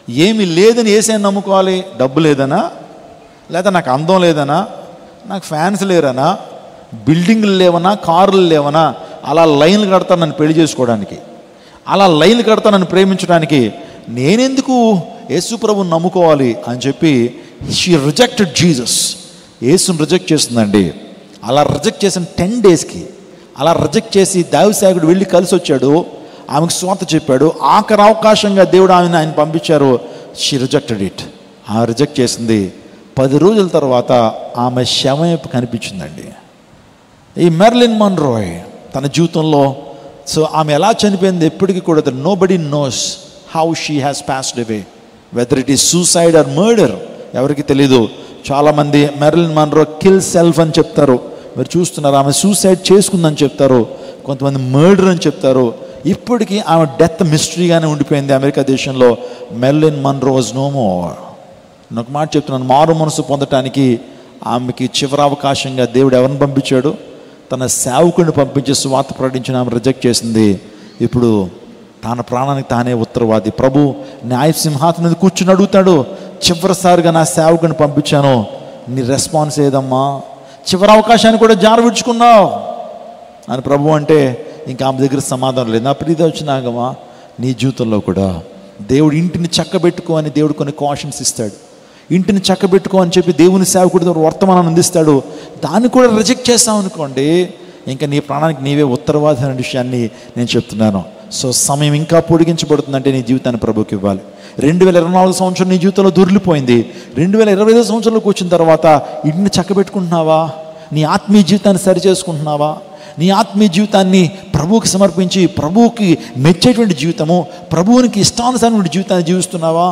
ఏమి లేదని యేసుని నమ్ముకోవాలి? డబ్బు లేదనా, లేదా నాకు అందం లేదనా, నాకు ఫ్యాన్స్ లేరనా, బిల్డింగ్లు లేవనా, కార్లు లేవనా? అలా లైన్లు కడతాను నన్ను పెళ్లి చేసుకోవడానికి, అలా లైన్లు కడతాను నన్ను ప్రేమించడానికి. నేనెందుకు యేసు ప్రభుని నమ్ముకోవాలి అని చెప్పి షీ రిజెక్టెడ్ జీసస్. యేసుని రిజెక్ట్ చేస్తుందండి. అలా రిజెక్ట్ చేసిన 10 డేస్కి అలా రిజెక్ట్ చేసి దైవసేవకుడు వెళ్ళి కలిసి వచ్చాడు, ఆమెకు స్వార్థ చెప్పాడు. ఆఖరి అవకాశంగా దేవుడు ఆయన పంపించారు. She rejected it. ఆమె రిజెక్ట్ చేసింది. 10 రోజుల తర్వాత ఆమె శవం కనిపించిందండి. ఈ మెర్లిన్ మన్రోయ్ తన జీవితంలో, సో ఆమె ఎలా చనిపోయింది ఎప్పటికీ కూడా nobody knows how she has passed away, whether it is suicide or murder, ఎవరికి తెలీదు. చాలామంది మెర్లిన్ మన్రో కిల్ సెల్ఫ్ అని చెప్తారు, మీరు చూస్తున్నారు. ఆమె సూసైడ్ చేసుకుందని చెప్తారు, కొంతమంది మర్డర్ అని చెప్తారు. ఇప్పటికీ ఆమె డెత్ మిస్టరీగానే ఉండిపోయింది అమెరికా దేశంలో. Marilyn Monroe was no more. నేను ఒక మాట చెప్తున్నాను, మారు మనసు పొందటానికి ఆమెకి చివరి అవకాశంగా దేవుడు ఎవరిని పంపించాడు? తన సేవకుడిని పంపించి సువార్త ప్రకటించిన ఆమె రిజెక్ట్ చేసింది. ఇప్పుడు తన ప్రాణానికి తానే ఉత్తరవాది. ప్రభు న్యాయ సింహాసనం మీద కూర్చుని అడుగుతాడు, చివరిసారిగా నా సేవకుడిని పంపించాను, నీ రెస్పాన్స్ ఏదమ్మా? చివరి అవకాశాన్ని కూడా జార విడుచుకున్నావు అని ప్రభు అంటే ఇంకా ఆమె దగ్గర సమాధానం లేదు. నా ప్రీతి వచ్చినాగమా, నీ జీవితంలో కూడా దేవుడు ఇంటిని చక్కబెట్టుకో అని దేవుడు కొన్ని కాషన్స్ ఇస్తాడు. ఇంటిని చక్కబెట్టుకో అని చెప్పి దేవుని సేవకుడి వర్తమానాన్ని అందిస్తాడు. దాన్ని కూడా రిజెక్ట్ చేస్తావు అనుకోండి, ఇంకా నీ ప్రాణానికి నీవే ఉత్తరవాది అనే విషయాన్ని నేను చెప్తున్నాను. సో సమయం ఇంకా పొడిగించబడుతుందంటే నీ జీవితాన్ని ప్రభుకి ఇవ్వాలి. 2024 సంవత్సరం నీ జీవితంలో దొరికిపోయింది. 2025 సంవత్సరంలోకి వచ్చిన తర్వాత ఇంటిని చక్కబెట్టుకుంటున్నావా? నీ ఆత్మీయ జీవితాన్ని సరి చేసుకుంటున్నావా? నీ ఆత్మీయ జీవితాన్ని ప్రభువుకి సమర్పించి ప్రభువుకి మెచ్చేటువంటి జీవితము, ప్రభువునికి ఇష్టానుసారమైన జీవితాన్ని జీవిస్తున్నావా?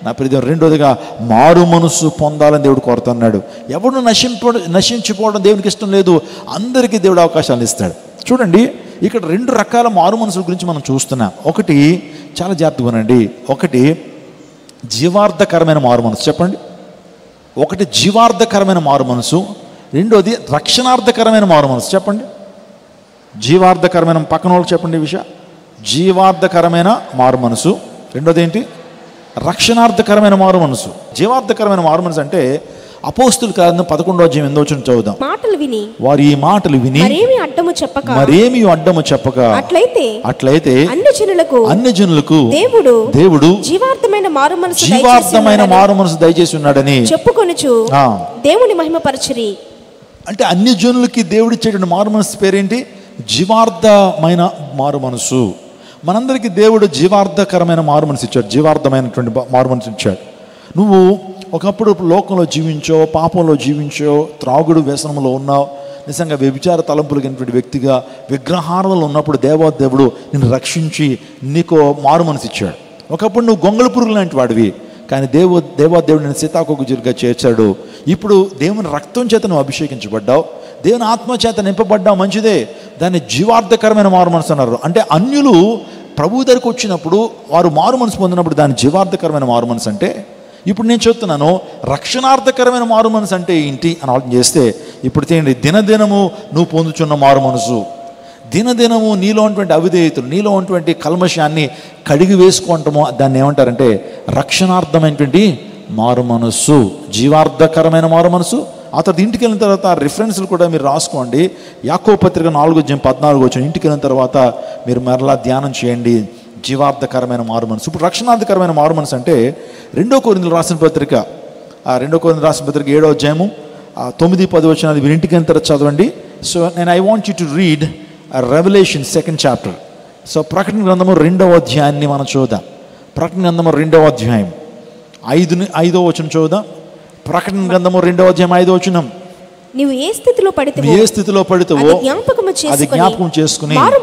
నా ప్రియ రెండోదిగా మారు మనసు పొందాలని దేవుడు కోరుతున్నాడు. ఎవడు నశించిపోవడం దేవునికి ఇష్టం లేదు. అందరికీ దేవుడు అవకాశాలు ఇస్తాడు. చూడండి, ఇక్కడ 2 రకాల మారు మనసుల గురించి మనం చూస్తున్నాం. ఒకటి చాలా జాగ్రత్తగా వినండి. ఒకటి జీవార్థకరమైన మారు మనసు. చెప్పండి, ఒకటి జీవార్థకరమైన మారు మనసు, రెండోది రక్షణార్థకరమైన మారు మనసు. చెప్పండి, జీవార్థకరమైన, పక్కన వాళ్ళకి చెప్పండి ఈ విషయం. జీవార్థకరమైన మారు మనసు, రెండోది ఏంటి? రక్షణార్థకరమైన మారు మనసు. జీవార్థకరమైన మారు మనసు అంటే అపోస్తుల కార్యం 11వ అధ్యాయం 8వ వచనం చదువుదాం. మాటలు విని వారు ఈ మాటలు విని మరేమి అడ్డము చెప్పక అట్లయితే అన్ని జనులకు దేవుడు జీవార్థమైన మారు మనసు దయచేసి ఉన్నాడని చెప్పుకొనుచు దేవుని మహిమపరచిరి. అంటే అన్ని జనులకి దేవుడు ఇచ్చేటువంటి మారు మనసు పేరేంటి? జీవార్థమైన మారు మనసు. మనందరికీ దేవుడు జీవార్థకరమైన మారు మనసు ఇచ్చాడు, జీవార్థమైనటువంటి మారు మనసు ఇచ్చాడు. నువ్వు ఒకప్పుడు లోకంలో జీవించో, పాపంలో జీవించో, త్రాగుడు వ్యసనంలో ఉన్నావు, నిజంగా వ్యభిచార తలంపులు కలిగినటువంటి వ్యక్తిగా విగ్రహారాధనలో ఉన్నప్పుడు దేవాదేవుడు నిన్ను రక్షించి నీకు మారు మనసు ఇచ్చాడు. ఒకప్పుడు నువ్వు గొంగళ పురుగు లాంటి వాడివి, కానీ దేవాదేవుడు నేను సీతాకోకచిలుకగా చేర్చాడు. ఇప్పుడు దేవుని రక్తం చేత నువ్వు అభిషేకించబడ్డావు, దేవుని ఆత్మ చేత నింపబడ్డావు, మంచిదే. దాన్ని జీవార్థకరమైన మారు మనసు అన్నారు. అంటే అన్యులు ప్రభు దగ్గరికి వచ్చినప్పుడు వారు మారు మనసు పొందినప్పుడు దాని జీవార్థకరమైన మారు మనసు అంటే, ఇప్పుడు నేను చెప్తున్నాను రక్షణార్థకరమైన మారు మనసు అంటే ఏంటి అని ఆలోచన చేస్తే, ఇప్పుడు తినండి, దినదినము నువ్వు పొందుచున్న మారు మనసు, దినదినము నీలో ఉన్నటువంటి అవిధేయతలు, నీలో ఉన్నటువంటి కల్మషాన్ని కడిగి వేసుకుంటామో దాన్ని ఏమంటారంటే రక్షణార్థమైనటువంటి మారు మనస్సు, జీవార్థకరమైన మారు మనసు. ఆ తర్వాత ఇంటికి వెళ్ళిన తర్వాత రిఫరెన్స్లు కూడా మీరు రాసుకోండి. యాకోబు పత్రిక 4:14 వచ్చిన ఇంటికి వెళ్ళిన తర్వాత మీరు మరలా ధ్యానం చేయండి. జీవార్థకరమైన మారు మనసు. ఇప్పుడు రక్షణార్థకరమైన మారు మనసు అంటే 2 కొరింథీయులకు రాసిన పత్రిక 2 కొరింథీయులకు రాసిన పత్రిక 7వ అధ్యాయము 9-10 వచనాలు మీరు ఇంటికి వెళ్ళిన తర్వాత చదవండి. సో నేను I want you to read revolution 2nd chapter. So ప్రకటన గ్రంథము 2వ అధ్యాయాన్ని మనం చూద్దాం. ప్రకటన గ్రంథము 2వ అధ్యాయం 5వ వచనం చూద్దాం. ప్రకటన గ్రంథము 2వ అధ్యాయం 5వ వచనం. నీవు ఏ స్థితిలో పడితేవో అది జ్ఞాపకం చేసుకుని మారు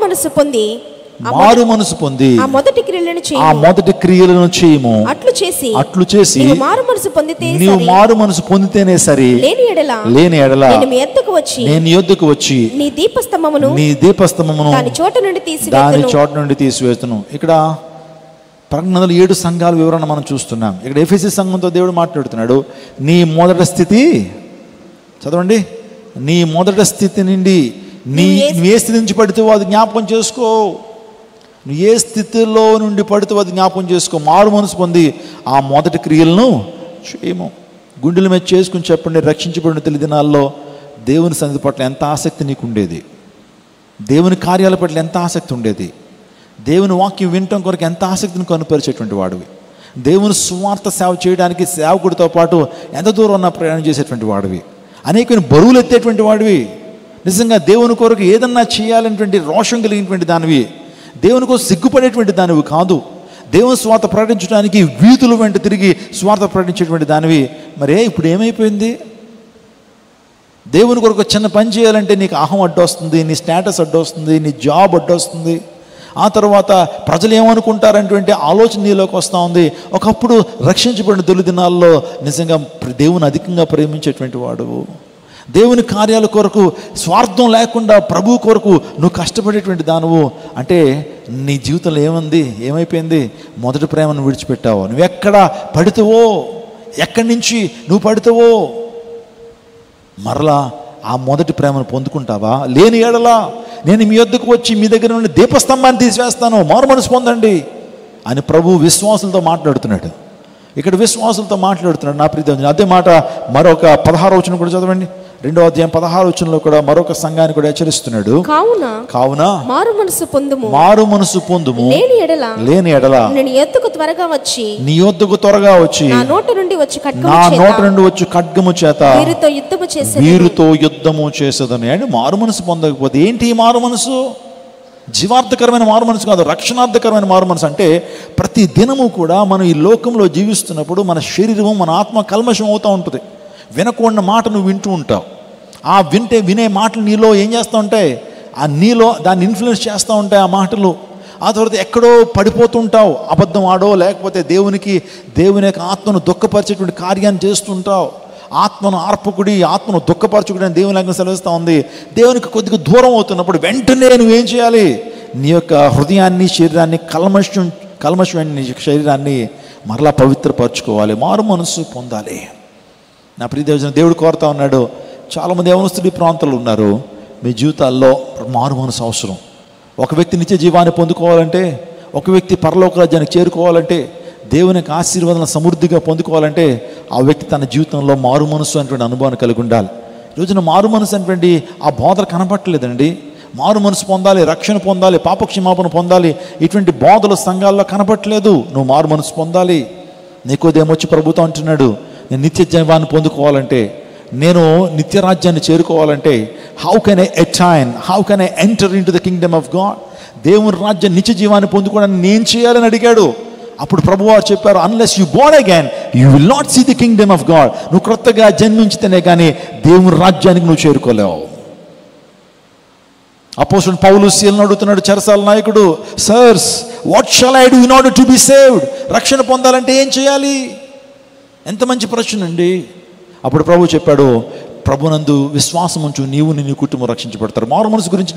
మనసు పొంది ఆ మొదటి క్రియలను చేయము. అట్లు చేసి నీవు మారు మనసు పొందితేనే సరి, లేని ఎడల నేను యొద్దకు వచ్చి నీ దీపస్తంభమును దాని చోట నుండి తీసివేస్తును. ఇక్కడ ప్రకటనలో 7 సంఘాల వివరణ మనం చూస్తున్నాం. ఇక్కడ ఎఫెసీ సంఘంతో దేవుడు మాట్లాడుతున్నాడు. నీ మొదటి స్థితి చదవండి, నీ మొదటి స్థితి నుండి నీ ఏ స్థితి నుంచి పడితే అది జ్ఞాపకం చేసుకో. నువ్వు ఏ స్థితిలో నుండి పడితే అది జ్ఞాపకం చేసుకో. మారు మనసు పొంది ఆ మొదటి క్రియలను చేయము. గుండెల మీద చేసుకుని చెప్పండి, రక్షించబడిన తొలి దినాల్లో దేవుని సన్నిధి పట్ల ఎంత ఆసక్తి నీకు ఉండేది, దేవుని కార్యాల పట్ల ఎంత ఆసక్తి ఉండేది, దేవుని వాక్యం వినటం కొరకు ఎంత ఆసక్తిని కనుపరిచేటువంటి వాడివి, దేవుని సువార్త సేవ చేయడానికి సేవకుడితో పాటు ఎంత దూరం ఉన్న ప్రయాణం చేసేటువంటి వాడివి, అనేకమైన బరువులు ఎత్తేటువంటి వాడివి, నిజంగా దేవుని కొరకు ఏదన్నా చేయాలనేటువంటి రోషం కలిగినటువంటి దానివి, దేవుని కోసం సిగ్గుపడేటువంటి దానివి కాదు, దేవుని స్వార్థ ప్రకటించడానికి వీధుల వెంట తిరిగి స్వార్థ ప్రకటించేటువంటి దానివి. మరే ఇప్పుడు ఏమైపోయింది? దేవుని కొరకు చిన్న పని చేయాలంటే నీకు అహం అడ్డొస్తుంది, నీ స్టేటస్ అడ్డొస్తుంది, నీ జాబ్ అడ్డొస్తుంది, ఆ తర్వాత ప్రజలు ఏమనుకుంటారనేటువంటి ఆలోచన నీలోకి వస్తూ ఉంది. ఒకప్పుడు రక్షించబడిన తొలి దినాల్లో నిజంగా దేవుని అధికంగా ప్రేమించేటువంటి వాడు, దేవుని కార్యాల కొరకు స్వార్థం లేకుండా ప్రభు కొరకు నువ్వు కష్టపడేటువంటి దానవు. అంటే నీ జీవితంలో ఏమైపోయింది? మొదటి ప్రేమను విడిచిపెట్టావు. నువ్వు ఎక్కడ పడితేవో, ఎక్కడి నుంచి నువ్వు పడితేవో మరలా ఆ మొదటి ప్రేమను పొందుకుంటావా? లేని ఎడలా నేను మీ వద్దకు వచ్చి మీ దగ్గర నుండి దీపస్తంభాన్ని తీసివేస్తాను, మారు మనసు పొందండి అని ప్రభు విశ్వాసులతో మాట్లాడుతున్నాడు. ఇక్కడ విశ్వాసులతో మాట్లాడుతున్నాడు. నా ప్రియ దేవుని అదే మాట మరొక 16వ వచనం కూడా చదవండి. 2వ అధ్యాయం 16వ వచనంలో కూడా మరొక సంఘాన్ని కూడా హెచ్చరిస్తున్నాడు. కావున మారు మనసు పొందుము, లేని ఎడల నీ యొద్దకు త్వరగా వచ్చి నా నోట నుండి వచ్చి ఖడ్గము చేత వీరితో యుద్ధము చేసేదని. అంటే మారు మనసు పొందకపోతే ఏంటి మారు మనసు? జీవార్థకరమైన మారు మనసు కాదు, రక్షణార్థకరమైన మారు మనసు. అంటే ప్రతి దినము కూడా మనం ఈ లోకంలో జీవిస్తున్నప్పుడు మన శరీరము మన ఆత్మ కల్మషం అవుతూ ఉంటుంది. వినకూడని మాట నువ్వు వింటూ ఉంటావు. ఆ వినే మాటలు నీలో ఏం చేస్తూ ఉంటాయి? ఆ నీలో దాన్ని ఇన్ఫ్లుయెన్స్ చేస్తూ ఉంటాయి ఆ మాటలు. ఆ తర్వాత ఎక్కడో పడిపోతుంటావు, అబద్ధం ఆడో లేకపోతే దేవుని యొక్క ఆత్మను దుఃఖపరిచేటువంటి కార్యాన్ని చేస్తుంటావు. ఆత్మను ఆర్పకుడి, ఆత్మను దుఃఖపరచుకుడి అని దేవుని లేఖనం సెలవిస్తూ ఉంది. దేవునికి కొద్దిగా దూరం అవుతున్నప్పుడు వెంటనే నువ్వేం చేయాలి? నీ యొక్క హృదయాన్ని, శరీరాన్ని, కల్మషమైన నీ శరీరాన్ని మరలా పవిత్రపరచుకోవాలి, మారు మనసు పొందాలి. నా ప్రియ దేవుడు కోరుతా ఉన్నాడు. చాలామంది యవనస్తులు ఈ ప్రాంతాల్లో ఉన్నారు. మీ జీవితాల్లో మారు మనసు అవసరం. ఒక వ్యక్తి నిత్య జీవాన్ని పొందుకోవాలంటే, ఒక వ్యక్తి పరలోక రాజ్యానికి చేరుకోవాలంటే, దేవుని యొక్క ఆశీర్వాదాలను సమృద్ధిగా పొందుకోవాలంటే ఆ వ్యక్తి తన జీవితంలో మారు మనసు అనేటువంటి అనుభవాన్ని కలిగి ఉండాలి. ఈరోజున మారు మనసు అనేటువంటి ఆ బోధలు కనపట్టలేదండి. మారు మనసు పొందాలి, రక్షణ పొందాలి, పాపక్షమాపణ పొందాలి, ఇటువంటి బోధలు సంఘాల్లో కనపట్టలేదు. నువ్వు మారు మనసు పొందాలి. నీకోదేమొచ్చి ప్రభుత్వం అంటున్నాడు, నేను నిత్య జీవాన్ని పొందుకోవాలంటే, నేను నిత్య రాజ్యాన్ని చేరుకోవాలంటే how can I enter into the kingdom of God? దేవుని రాజ్యం నిత్య జీవాన్ని పొందుకోవడానికి నేను చేయాలని అడిగాడు. అప్పుడు ప్రభువారు చెప్పారు, unless you born again you will not see the kingdom of God. నువ్వు క్రొత్తగా జన్మించితేనే కానీ దేవుని రాజ్యానికి నువ్వు చేరుకోలేవు. అపోస్తలుడు పౌలు సీలను అడుగుతున్నాడు, చెరసాల నాయకుడు, sirs what shall I do in order to be saved? రక్షణ పొందాలంటే ఏం చేయాలి? ఎంత మంచి ప్రశ్న అండి. అప్పుడు ప్రభు చెప్పాడు, ప్రభునందు విశ్వాసం ఉంచు, నీవు నీ కుటుంబం రక్షించబడతారు. మారు మనసు గురించి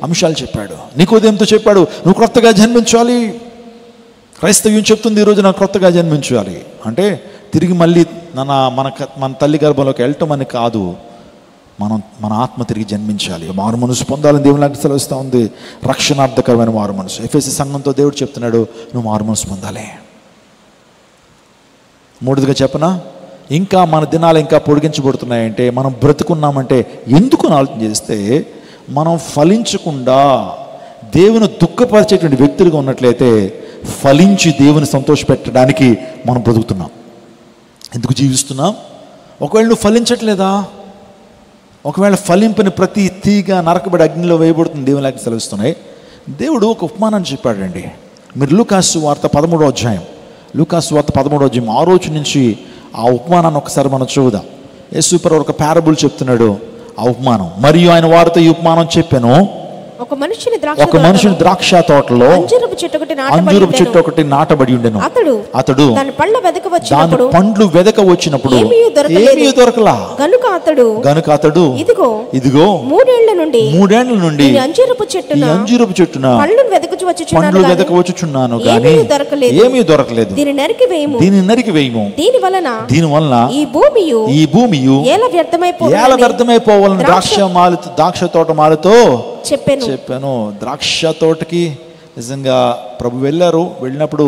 అంశాలు చెప్పాడు. నికోదేముతో చెప్పాడు, నువ్వు క్రొత్తగా జన్మించాలి. క్రైస్తవ్యం చెప్తుంది ఈరోజు నాకు క్రొత్తగా జన్మించాలి అంటే తిరిగి మళ్ళీ మన తల్లి గర్భంలోకి వెళ్ళటం అని కాదు, మన ఆత్మ తిరిగి జన్మించాలి, మారు మనసు పొందాలని దేవుని నాకు సెలవిస్తూ ఉంది. రక్షణార్థకరమైన మారు మనసు. ఎఫెసీ సంఘంతో దేవుడు చెప్తున్నాడు, నువ్వు మారు మనసు పొందాలి. మూడోదిగా చెప్పనా, ఇంకా మన దినాలు ఇంకా పొడిగించబడుతున్నాయంటే, మనం బ్రతుకున్నామంటే ఎందుకు ఆలోచన చేస్తే, మనం ఫలించకుండా దేవుని దుఃఖపరిచేటువంటి వ్యక్తులుగా ఉన్నట్లయితే ఫలించి దేవుని సంతోషపెట్టడానికి మనం బ్రతుకుతున్నాం. ఎందుకు జీవిస్తున్నాం? ఒకవేళ నువ్వు ఫలించట్లేదా? ఒకవేళ ఫలింపని ప్రతి తీగ నరకబడి అగ్నిలో వేయబడుతుంది దేవుని లేఖనాలు సెలవిస్తున్నాయి. దేవుడు ఒక ఉపమానాన్ని చెప్పాడండి. మీరు లూకాసు వార్త 13వ అధ్యాయం, లూకాసు వార్త 13వ అధ్యాయం 6 నుంచి ఆ ఉపమానాన్ని ఒకసారి మనం చూద్దాం. యేసు ప్రభువు ఒక పారబుల్ చెప్తున్నాడు. ఆ ఉపమానం, మరియు ఆయన వారితో ఈ ఉపమానం చెప్పాను, ఒక మనుషుని ద్రాక్ష తోటలో అంజూరపు చెట్టు ఒకటి నాటబడి ఉండెను. అతడు దాని పండ్లు వెదక వచ్చినప్పుడు ఏమీ దొరకలా. గనుక అతడు ఇదిగో 3 ఏళ్ల నుండి ఈ అంజూరపు చెట్టున వెతకవచ్చుచున్నాను గాని ఏమీ దొరకలేదు. దీని నరికి వేయము. దీని వలన ఈ భూమియు ఏల వ్యర్థమైపోవాలని ద్రాక్ష తోట మాలతో చెప్పాను. ద్రాక్ష తోటకి నిజంగా ప్రభు వెళ్ళినప్పుడు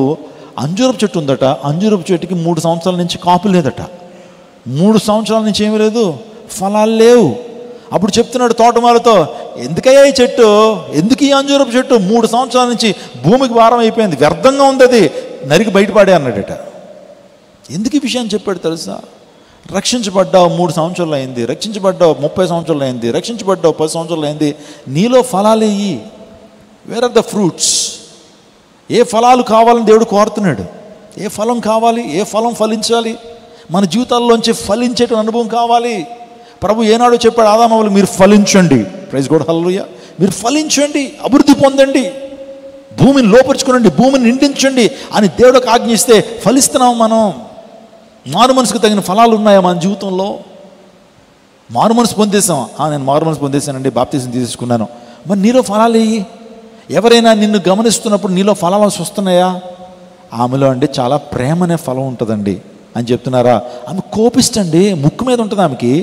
అంజూరపు చెట్టు ఉందట. అంజూరపు చెట్టుకి 3 సంవత్సరాల నుంచి కాపు లేదట. 3 సంవత్సరాల నుంచి ఏమీ లేదు, ఫలాలు లేవు. అప్పుడు చెప్తున్నాడు తోటమాలతో, ఎందుకయ్యా ఈ చెట్టు, ఎందుకు ఈ అంజూరపు చెట్టు 3 సంవత్సరాల నుంచి భూమికి భారం అయిపోయింది, వ్యర్థంగా ఉంది, అది నరికి బయటపడే అన్నాడట. ఎందుకు ఈ విషయాన్ని చెప్పాడు తెలుసా? రక్షించబడ్డావు 3 సంవత్సరాలు అయింది, రక్షించబడ్డావు 30 సంవత్సరాలు అయింది, రక్షించబడ్డావు 10 సంవత్సరాలు అయింది, నీలో ఫలాలు ఇయ్యి. Where are the fruits? ఏ ఫలాలు కావాలని దేవుడు కోరుతున్నాడు? ఏ ఫలం కావాలి? ఏ ఫలం ఫలించాలి? మన జీవితాల్లోంచి ఫలించేట అనుభవం కావాలి. ప్రభు ఏనాడో చెప్పాడు, ఆదామవ్వలు మీరు ఫలించండి. ప్రైజ్ గాడ్, హల్లెలూయా. మీరు ఫలించండి, అభివృద్ధి పొందండి, భూమిని లోపరుచుకోనండి, భూమిని నిండించండి అని దేవుడికి ఆజ్ఞిస్తే ఫలిస్తున్నాం మనం. మారు మనసుకు తగిన ఫలాలు ఉన్నాయా మన జీవితంలో? మారు మనసు పొందేసాం. నేను మారు మనసు పొందేశానండి, బాప్తిసం తీసుకున్నాను. మరి నీలో ఫలాలు ఇయ్యి. ఎవరైనా నిన్ను గమనిస్తున్నప్పుడు నీలో ఫలాలు వస్తున్నాయా? ఆమెలో అండి చాలా ప్రేమ అనే ఫలం ఉంటుందండి అని చెప్తున్నారా? ఆమె కోపిస్తండి, ముక్కు మీద ఉంటుంది ఆమెకి.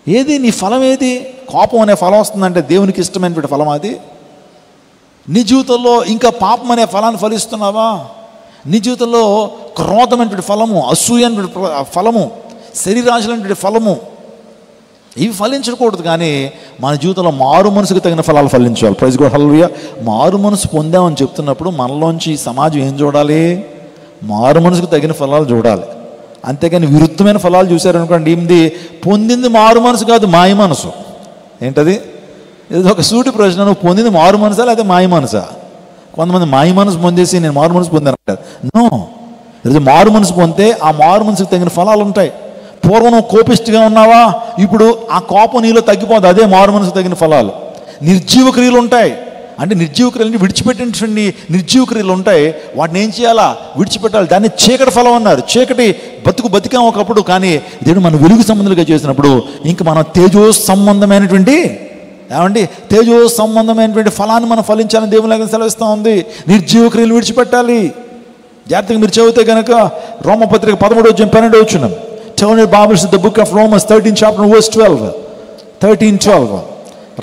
ఏది నీ ఫలం? ఏది? కోపం అనే ఫలం వస్తుందంటే దేవునికి ఇష్టమైనటువంటి ఫలం అది. నీ జీవితంలో ఇంకా పాపం అనే ఫలాన్ని ఫలిస్తున్నావా? నీ జీవితంలో క్రోధమైనటువంటి ఫలము, అసూయ అనేటువంటి ఫలము, శరీరాశులైనటువంటి ఫలము, ఇవి ఫలించకూడదు. కానీ మన జీవితంలో మారు మనసుకు తగిన ఫలాలు ఫలించాలి. ప్రైజ్ గాడ్, హల్లెలూయా. మారు మనసు పొందామని చెప్తున్నప్పుడు మనలోంచి సమాజం ఏం చూడాలి? మారు మనసుకు తగిన ఫలాలు చూడాలి. అంతేగాని విరుద్ధమైన ఫలాలు చూశారనుకోండి, ఇది పొందింది మారు మనసు కాదు, మాయ మనసు. ఏంటది? ఇది ఒక సూటి ప్రశ్న. నువ్వు పొందింది మారు మనసా లేదా మాయ మనసా? కొంతమంది మాయ మనసు పొందేసి నేను మారు మనసు పొందాను అంటారు. నో, ఇది మారు మనసు పొందితే ఆ మారు మనసుకు తగిన ఫలాలు ఉంటాయి. పూర్వం నువ్వు కోపిష్టిగా ఉన్నావా, ఇప్పుడు ఆ కోపం నీలో తగ్గిపోతుంది, అదే మారు మనసుకు తగిన ఫలాలు. నిర్జీవ క్రియలు ఉంటాయి, అంటే నిర్జీవ క్రియలని విడిచిపెట్టించండి. నిర్జీవ క్రియలు ఉంటాయి, వాటిని ఏం చేయాలా? విడిచిపెట్టాలి. దాన్ని చీకటి ఫలం అన్నారు. చీకటి బతికాం ఒకప్పుడు, కానీ దేవుడు మన వెలుగు సంబంధులుగా చేసినప్పుడు ఇంక మన తేజో సంబంధమైనటువంటి తేజో సంబంధమైనటువంటి ఫలాన్ని మనం ఫలించాలని దేవుని లేఖనం సెలవిస్తూ ఉంది. నిర్జీవ క్రియలు విడిచిపెట్టాలి. జాగ్రత్తగా మీరు చదివితే కనుక రోమపత్రిక 13:12 Turn your Bibles to the book of Romans 13 chapter verse 12. 13:12.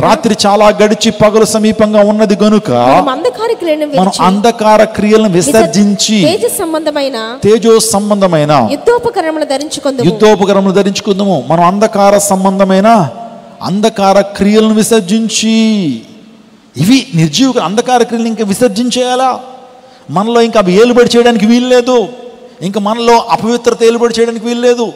రాత్రి చాలా గడిచి పగలు సమీపంగా ఉన్నది గనుక మనం అంధకార క్రియలను విసర్జించి తేజో సంబంధమైన యుద్ధోపకరణములు ధరించుకుందాము. మనం అంధకార క్రియలను విసర్జించి, ఇవి నిర్జీవ అంధకార క్రియలను ఇంకా విసర్జించేయాలా? మనలో ఇంకా అవి ఏలుబడి చేయడానికి వీలు లేదు. ఇంకా మనలో అపవిత్రత ఏలుబడి చేయడానికి వీలు లేదు.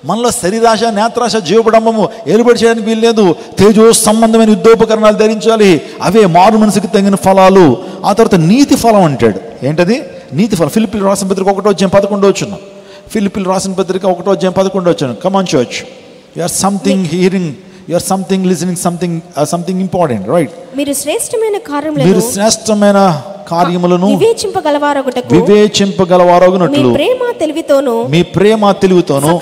మనలో శరీరాశ, నేత్రాశ, జీవపడంబము ఏలుబడి చేయడానికి వీలు లేదు. తేజో సంబంధమైన యుద్ధోపకరణాలు ధరించాలి. అవే మారు మనసుకి తగిన ఫలాలు. ఆ తర్వాత నీతి ఫలం అంటాడు. ఏంటది? నీతి ఫలం. ఫిలిప్పీయులకు రాసిన పత్రిక 1:11. ఫిలిప్పీయులకు రాసిన పత్రిక 1:11. Come on church, you are something hearing, you are something listening, something important, right? మీరు శ్రేష్టమైన కార్యములను వివేచింపగలవారగునట్లు మీ ప్రేమ తెలివితోను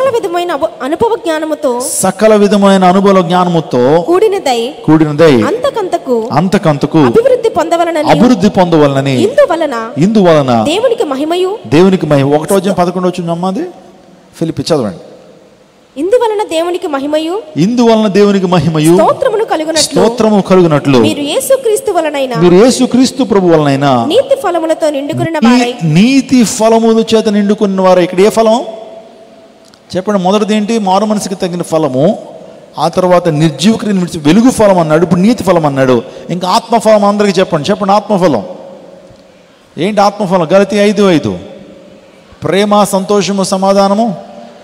సకల విధమైన అనుభవ జ్ఞానముతో కూడినదై అంతకంతకు అభివృద్ధి పొందవలనని ఇందువలన దేవునికి మహిమ 1:11 అమ్మది. ఫిలిప్పీ చదవండి. ఇందువలన దేవునికి మహిమయు స్తోత్రము కలుగునట్లు మీరు యేసుక్రీస్తు ప్రభు వలనైనా నీతి ఫలములతో నిండుకున్న వారై, నీతి ఫలముల చేత నిండుకున్న వారై. ఇక్కడ ఏ ఫలం చెప్పండి? మొదటిది ఏంటి? మారు మనసుకి తగిన ఫలము. ఆ తర్వాత నిర్జీవ క్రియను విడిచి వెలుగు ఫలం అన్నాడు. ఇప్పుడు నీతి ఫలం అన్నాడు. ఇంకా ఆత్మఫలం అందరికీ చెప్పండి. ఆత్మఫలం ఏంటి? ఆత్మఫలం గలతీ 5:5. ప్రేమ, సంతోషము, సమాధానము,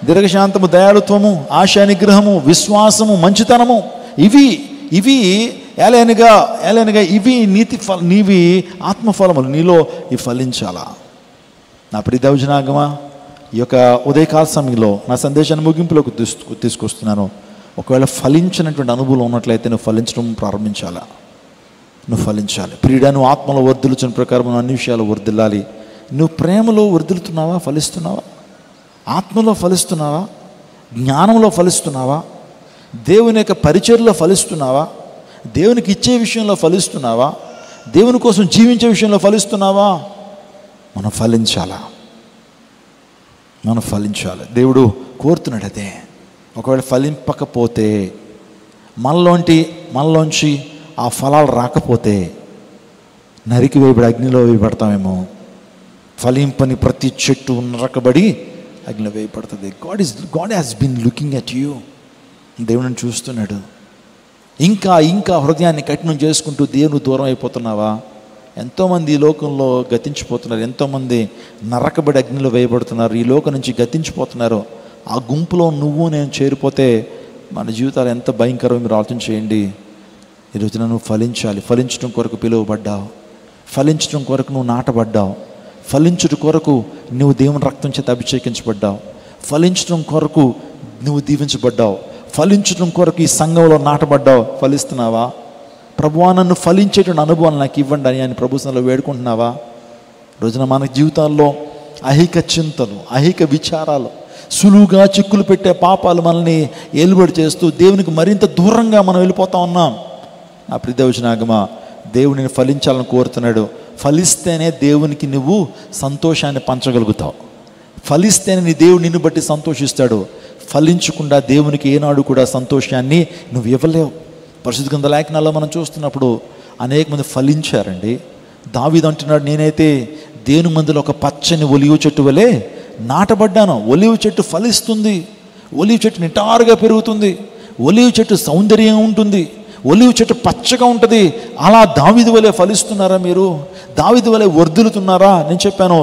దీర్ఘశాంతము, దయాళుత్వము, ఆశా నిగ్రహము, విశ్వాసము, మంచితనము. ఇవి ఏలైనగా ఇవి నీవి ఆత్మఫలములు. నీలో ఇవి ఫలించాలా? నా ప్రియ దైవజనాంగమా, ఈ యొక్క ఉదయకాల సమయంలో నా సందేశాన్ని ముగింపులోకి తీసుకొస్తున్నాను. ఒకవేళ ఫలించినటువంటి అనుభవం ఉన్నట్లయితే నువ్వు ఫలించడం ప్రారంభించాలా? నువ్వు ఫలించాలి. ప్రియుడా, నువ్వు ఆత్మలో వర్ధిల్లుచున్న ప్రకారం నువ్వు అన్ని విషయాలు వర్ధిల్లాలి. నువ్వు ప్రేమలో వర్ధిల్లుతున్నావా? ఫలిస్తున్నావా? ఆత్మలో ఫలిస్తున్నావా? జ్ఞానంలో ఫలిస్తున్నావా? దేవుని యొక్క పరిచర్యలో ఫలిస్తున్నావా? దేవునికి ఇచ్చే విషయంలో ఫలిస్తున్నావా? దేవుని కోసం జీవించే విషయంలో ఫలిస్తున్నావా? మనం ఫలించాలా, మనం ఫలించాలి. దేవుడు కోరుతున్నాడు అదే. ఒకవేళ ఫలింపకపోతే, మనలోంచి ఆ ఫలాలు రాకపోతే నరికి వేయబడి అగ్నిలో వేయబడతామేమో. ఫలింపని ప్రతి చెట్టు నరకబడి అగ్నిలో వేయబడుతుంది. God has been looking at you. దేవుడిని చూస్తున్నాడు. ఇంకా హృదయాన్ని కఠినం చేసుకుంటూ దేవుని దూరం అయిపోతున్నావా? ఎంతోమంది ఈ లోకంలో గతించిపోతున్నారు. ఎంతోమంది నరకబడి అగ్నిలో వేయబడుతున్నారు. ఈ లోకం నుంచి గతించిపోతున్నారు. ఆ గుంపులో నువ్వు నేను చేరిపోతే మన జీవితాలు ఎంత భయంకరమో మీరు ఆలోచన చేయండి. ఈరోజున నువ్వు ఫలించాలి. ఫలించడం కొరకు పిలువబడ్డావు. ఫలించడం కొరకు నువ్వు నాటబడ్డావు. ఫలించడం కొరకు నువ్వు దేవుని రక్తం చేత అభిషేకించబడ్డావు. ఫలించడం కొరకు నువ్వు దీవించబడ్డావు. ఫలించడం కొరకు ఈ సంఘంలో నాటబడ్డావు. ఫలిస్తున్నావా? ప్రభువా, నన్ను ఫలించేటువంటి అనుభవాలు నాకు ఇవ్వండి అని ఆయన ప్రభుత్వంలో వేడుకుంటున్నావా? రోజున మన జీవితాల్లో అహిక చింతలు, అహిక విచారాలు, సులువుగా చిక్కులు పెట్టే పాపాలు మనల్ని ఏలుబడి చేస్తూ దేవునికి మరింత దూరంగా మనం వెళ్ళిపోతా ఉన్నాం. నా ప్రియదేవజనాగమా, దేవుడిని ఫలించాలని కోరుతున్నాడు. ఫలిస్తేనే దేవునికి నువ్వు సంతోషాన్ని పంచగలుగుతావు. ఫలిస్తేనే నీ దేవుడు నిన్ను బట్టి సంతోషిస్తాడు. ఫలించకుండా దేవునికి ఏనాడు కూడా సంతోషాన్ని నువ్వు ఇవ్వలేవు. పరిశుద్ధ గ్రంథ లేఖనాల్లో మనం చూస్తున్నప్పుడు అనేక మంది ఫలించారండి. దావీదు అంటున్నాడు, నేనైతే దేవుని మందిలో ఒక పచ్చని ఒలివ చెట్టు వలె నాటబడ్డాను. ఒలివ చెట్టు ఫలిస్తుంది. ఒలివ చెట్టు నిటారుగా పెరుగుతుంది. ఒలివ చెట్టు సౌందర్యంగా ఉంటుంది. ఒలివ చెట్టు పచ్చగా ఉంటుంది. అలా దావీదు వలె ఫలిస్తున్నారా మీరు? దావీదు వలె వర్ధిల్లుతున్నారా? నేను చెప్పాను,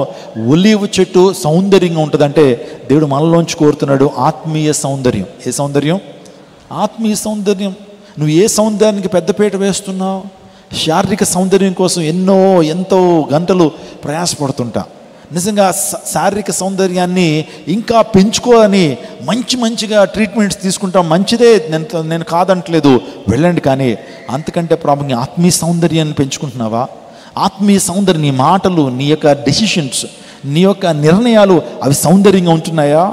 ఒలివ చెట్టు సౌందర్యంగా ఉంటుంది. అంటే దేవుడు మనలోంచి కోరుతున్నాడు ఆత్మీయ సౌందర్యం. ఏ సౌందర్యం? ఆత్మీయ సౌందర్యం. నువ్వు ఏ సౌందర్యానికి పెద్దపీట వేస్తున్నావు? శారీరక సౌందర్యం కోసం ఎంతో గంటలు ప్రయాసపడుతుంటా. నిజంగా శారీరక సౌందర్యాన్ని ఇంకా పెంచుకోవాలని మంచిగా ట్రీట్మెంట్స్ తీసుకుంటాం. మంచిదే, నేను కాదంటలేదు, వెళ్ళండి. కానీ అంతకంటే ప్రాముఖ్యంగా ఆత్మీయ సౌందర్యాన్ని పెంచుకుంటున్నావా? ఆత్మీయ సౌందర్యం, నీ మాటలు, నీ యొక్క డెసిషన్స్, నీ యొక్క నిర్ణయాలు అవి సౌందర్యంగా ఉంటున్నాయా?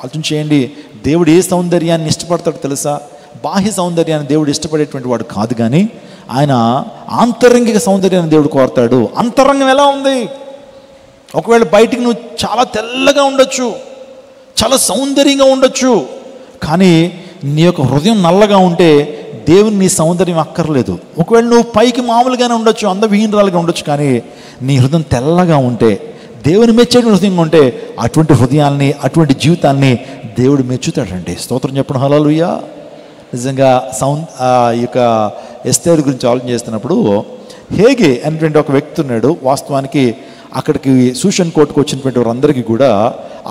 ఆలోచన చేయండి. దేవుడు ఏ సౌందర్యాన్ని ఇష్టపడతాడో తెలుసా? బాహ్య సౌందర్యాన్ని దేవుడు ఇష్టపడేటువంటి వాడు కాదు, కానీ ఆయన ఆంతరంగిక సౌందర్యాన్ని దేవుడు కోరతాడు. అంతరంగం ఎలా ఉంది? ఒకవేళ బయటికి నువ్వు చాలా తెల్లగా ఉండొచ్చు, చాలా సౌందర్యంగా ఉండొచ్చు, కానీ నీ యొక్క హృదయం నల్లగా ఉంటే దేవుని నీ సౌందర్యం అక్కర్లేదు. ఒకవేళ నువ్వు పైకి మామూలుగానే ఉండొచ్చు, అందవిహీనరాలుగా ఉండొచ్చు, కానీ నీ హృదయం తెల్లగా ఉంటే, దేవుని మెచ్చేటి హృదయంగా ఉంటే, అటువంటి హృదయాల్ని, అటువంటి జీవితాన్ని దేవుడు మెచ్చుతాడండి. స్తోత్రం చెప్పడం హల్లెలూయా. నిజంగా ఈ యొక్క ఎస్తేరు గురించి ఆలోచన చేస్తున్నప్పుడు హేగే అనేటువంటి ఒక వ్యక్తి ఉన్నాడు. వాస్తవానికి అక్కడికి సూషన్ కోర్టుకు వచ్చినటువంటి వారందరికీ కూడా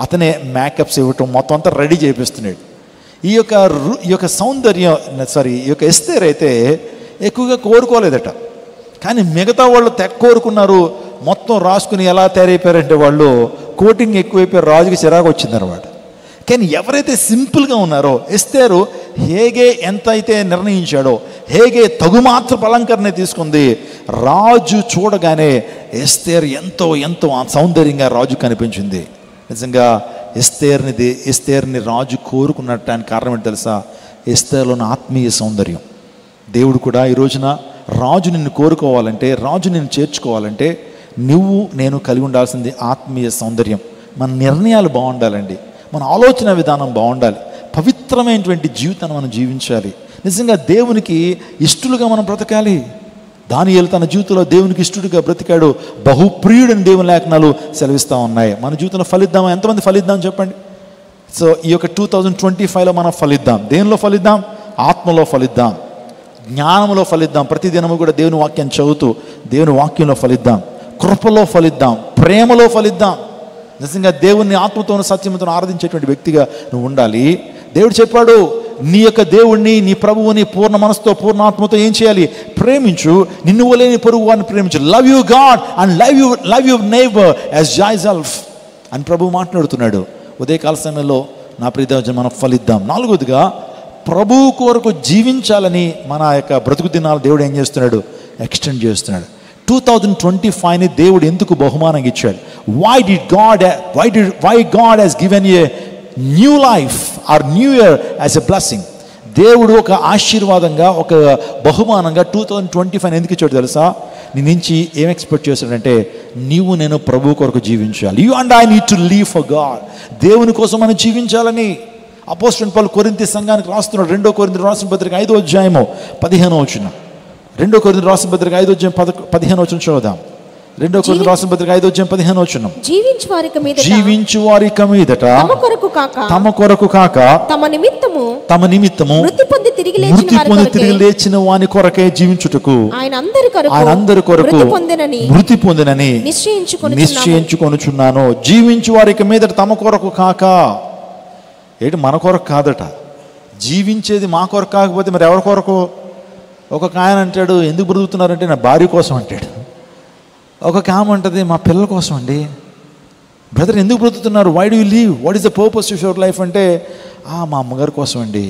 అతనే మేకప్స్ ఇవ్వటం, మొత్తం అంతా రెడీ చేపిస్తున్నాడు. ఈ యొక్క సౌందర్యం ఈ యొక్క ఎస్తేర్ అయితే ఎక్కువగా కోరుకోలేదట, కానీ మిగతా వాళ్ళు కోరుకున్నారు. మొత్తం రాసుకుని ఎలా తయారైపోయారంటే వాళ్ళు కోటింగ్ ఎక్కువైపోయి రాజుకి చిరాకు వచ్చిందన్నమాట. కానీ ఎవరైతే సింపుల్గా ఉన్నారో, ఎస్తేరు హేగే ఎంత అయితే నిర్ణయించాడో, హేగే తగుమాత్రపు అలంకరణ తీసుకుంది. రాజు చూడగానే ఎస్తేర్ ఎంతో సౌందర్యంగా రాజు కనిపించింది. నిజంగా ఎస్తేర్ని రాజు కోరుకున్నటానికి కారణం ఏంటి తెలుసా? ఎస్తేర్లోని ఆత్మీయ సౌందర్యం. దేవుడు కూడా ఈ రోజున రాజు నిన్ను కోరుకోవాలంటే, రాజు నిన్ను చేర్చుకోవాలంటే నువ్వు నేను కలిగి ఉండాల్సింది ఆత్మీయ సౌందర్యం. మన నిర్ణయాలు బాగుండాలండి, మన ఆలోచన విధానం బాగుండాలి, పవిత్రమైనటువంటి జీవితాన్ని మనం జీవించాలి. నిజంగా దేవునికి ఇష్టలుగా మనం బ్రతకాలి. దానియేలు తన జీవితంలో దేవునికి ఇష్టడుగా బ్రతికాడు. బహుప్రియుడని దేవుని లేఖనాలు సెలవిస్తూ ఉన్నాయి. మన జీవితంలో ఫలిద్దామా? ఎంతమంది ఫలిద్దాం చెప్పండి. సో ఈ యొక్క 2025లో మనం ఫలిద్దాం. దేనిలో ఫలిద్దాం? ఆత్మలో ఫలిద్దాం, జ్ఞానంలో ఫలిద్దాం. ప్రతిదినము కూడా దేవుని వాక్యాన్ని చదువుతూ దేవుని వాక్యంలో ఫలిద్దాం, కృపలో ఫలిద్దాం, ప్రేమలో ఫలిద్దాం. నిజంగా దేవుణ్ణి ఆత్మతోనూ సత్యంతో ఆరాధించేటువంటి వ్యక్తిగా నువ్వు ఉండాలి. దేవుడు చెప్పాడు, నీ యొక్క దేవుణ్ణి, నీ ప్రభువుని పూర్ణ మనసుతో, పూర్ణ ఆత్మతో ఏం చేయాలి? ప్రేమించు. నిన్ను వలె నీ పొరుగు వారిని ప్రేమించు. Love you God and love your neighbour as yourself అని ప్రభువు మాట్లాడుతున్నాడు. ఉదయకాల సమయంలో నా ప్రియదేవజనం మనం ఫలిద్దాం. నాలుగోదిగా, ప్రభువు కొరకు జీవించాలని మన యొక్క బ్రతుకు దినాలు దేవుడు ఏం చేస్తున్నాడు? ఎక్స్టెండ్ చేస్తున్నాడు. 2025ని దేవుడు ఎందుకు బహుమానంగా ఇచ్చాడు? Why God has given a new life or new year as a blessing? దేవుడు ఒక ఆశీర్వాదంగా, ఒక బహుమానంగా 2025 ఎందుకు ఇచ్చాడు తెలుసా? నీ నుంచి ఏం ఎక్స్పెక్ట్ చేశాడంటే, నీవు నేను ప్రభు కొరకు జీవించాలి. You and I need to live for God. దేవుని కోసం మనం జీవించాలని అపోస్తలుడైన పౌలు కొరింథీ సంఘానికి రాస్తున్నాడు. 2 కొరింథీయులకు రాసిన పత్రిక 5వ అధ్యాయము 15వ వచనం. 2 కొరింథీయులకు రాసిన పత్రిక 5వ అధ్యాయం 15వ వచనం చూద్దాం. 2 కొరింథీయులకు రాసిన పత్రిక 5వ అధ్యాయం 15వ వచనం. జీవించు వారి మీదట తమ కొరకు కాక తమ నిమిత్తము మృతి పొంది తిరిగి లేచిన వాని కొరకే జీవించుటకు ఆయన అందరి కొరకు మృతి పొందినని నిశ్చయించుకొనుచున్నాను. జీవించు వారికి మీదట తమ కొరకు కాక, ఏంటి మన కొరకు కాదట. జీవించేది మా కొరకు కాకపోతే మరి ఎవరి కొరకు? ఒక ఆయన అంటాడు, ఎందుకు బ్రతుకుతున్నారంటే నా భార్య కోసం అంటాడు. ఒక ఆమె అంటది, మా పిల్లల కోసం అండి. బ్రదర్ ఎందుకు బ్రతుకుతున్నారు? Why do you leave? What is the purpose of your life అంటే, మా అమ్మగారి కోసం అండి.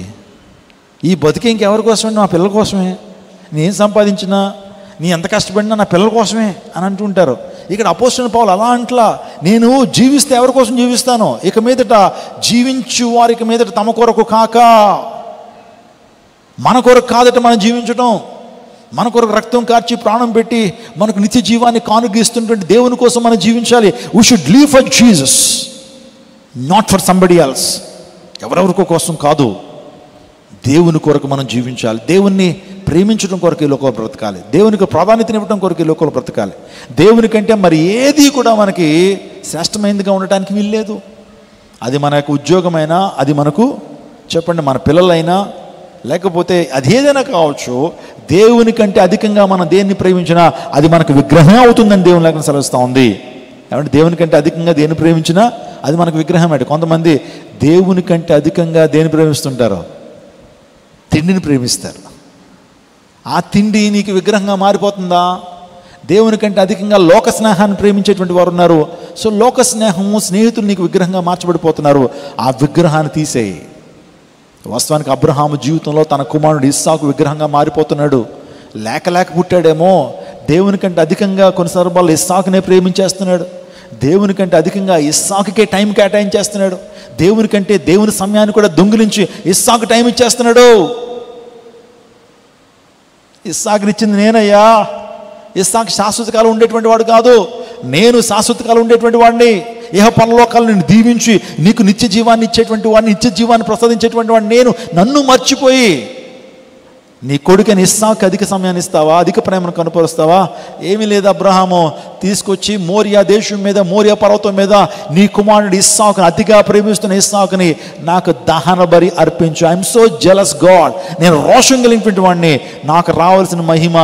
ఈ బతికే ఇంకెవరి కోసం అండి? మా పిల్లల కోసమే. నేను సంపాదించినా, నీ ఎంత కష్టపడినా నా పిల్లల కోసమే అని అంటుంటారు. ఇక్కడ అపోస్తలుడైన పౌలు అలా అంటలా, నేను జీవిస్తే ఎవరి కోసం జీవిస్తాను? ఇక మీదట జీవించు వారికి మీదట తమ కొరకు కాక, మన కొరకు కాదట మనం జీవించటం. మన కొరకు రక్తం కార్చి ప్రాణం పెట్టి మనకు నిత్య జీవాన్ని కానుగిస్తున్నటువంటి దేవుని కోసం మనం జీవించాలి. We should live for Jesus, not for somebody else. ఎవరెవరికో కోసం కాదు, దేవుని కొరకు మనం జీవించాలి. దేవుణ్ణి ప్రేమించడం కొరకు ఈ లోకంలో బ్రతకాలి. దేవునికి ప్రాధాన్యతనివ్వడం కొరకు ఈ లోకంలో బ్రతకాలి. దేవుని కంటే మరి ఏది కూడా మనకి శ్రేష్టమైనదిగా ఉండటానికి వీల్లేదు. అది మన యొక్క ఉద్యోగమైనా, అది మనకు చెప్పండి మన పిల్లలైనా, లేకపోతే అదేదైనా కావచ్చు, దేవుని కంటే అధికంగా మనం దేన్ని ప్రేమించినా అది మనకు విగ్రహమే అవుతుందని దేవుని లేఖనం సెలవిస్తూ ఉంది. ఏమంటే దేవుని కంటే అధికంగా దేన్ని ప్రేమించినా అది మనకు విగ్రహం. అంటే కొంతమంది దేవుని కంటే అధికంగా దేన్ని ప్రేమిస్తుంటారో? తిండిని ప్రేమిస్తారు. ఆ తిండి నీకు విగ్రహంగా మారిపోతుందా? దేవుని కంటే అధికంగా లోక స్నేహాన్ని ప్రేమించేటువంటి వారు ఉన్నారు. సో లోక స్నేహము, స్నేహితులు నీకు విగ్రహంగా మార్చబడిపోతున్నారు. ఆ విగ్రహాన్ని తీసేయి. వాస్తవానికి అబ్రహాము జీవితంలో తన కుమారుడు ఇస్సాకు విగ్రహంగా మారిపోతున్నాడు. లేక పుట్టాడేమో, దేవుని కంటే అధికంగా కొన్ని సందర్భాల్లో ఇస్సాకునే ప్రేమించేస్తున్నాడు. దేవుని కంటే అధికంగా ఇస్సాకుకే టైం కేటాయించేస్తున్నాడు. దేవుని కంటే దేవుని సమయాన్ని కూడా దొంగిలించి ఇస్సాకు టైం ఇచ్చేస్తున్నాడు. ఇస్సాకునిచ్చింది నేనయ్యా. ఇస్సాకు శాశ్వత కాలం ఉండేటువంటి వాడు కాదు, నేను శాశ్వత కాలం ఉండేటువంటి వాడిని. ఇహ పరలోకాలను నేను దీవించి నీకు నిత్య జీవాన్ని ఇచ్చేటువంటి వాడిని, నిత్య జీవాన్ని ప్రసాదించేటువంటి వాడిని నేను. నన్ను మర్చిపోయి నీ కొడుకని ఇస్సాకు అధిక సమయాన్ని ఇస్తావా? అధిక ప్రేమను కనుపరుస్తావా? ఏమీ లేదు. అబ్రహాము తీసుకొచ్చి మోరియా దేశం మీద, మోరియా పర్వతం మీద నీ కుమారుడు ఇస్సాకుని, అతిగా ప్రేమిస్తున్న ఇస్సాకుని నాకు దహన బలి అర్పించు. I'm so jealous God. నేను రోషం కలిగినటువంటి వాడిని. నాకు రావాల్సిన మహిమ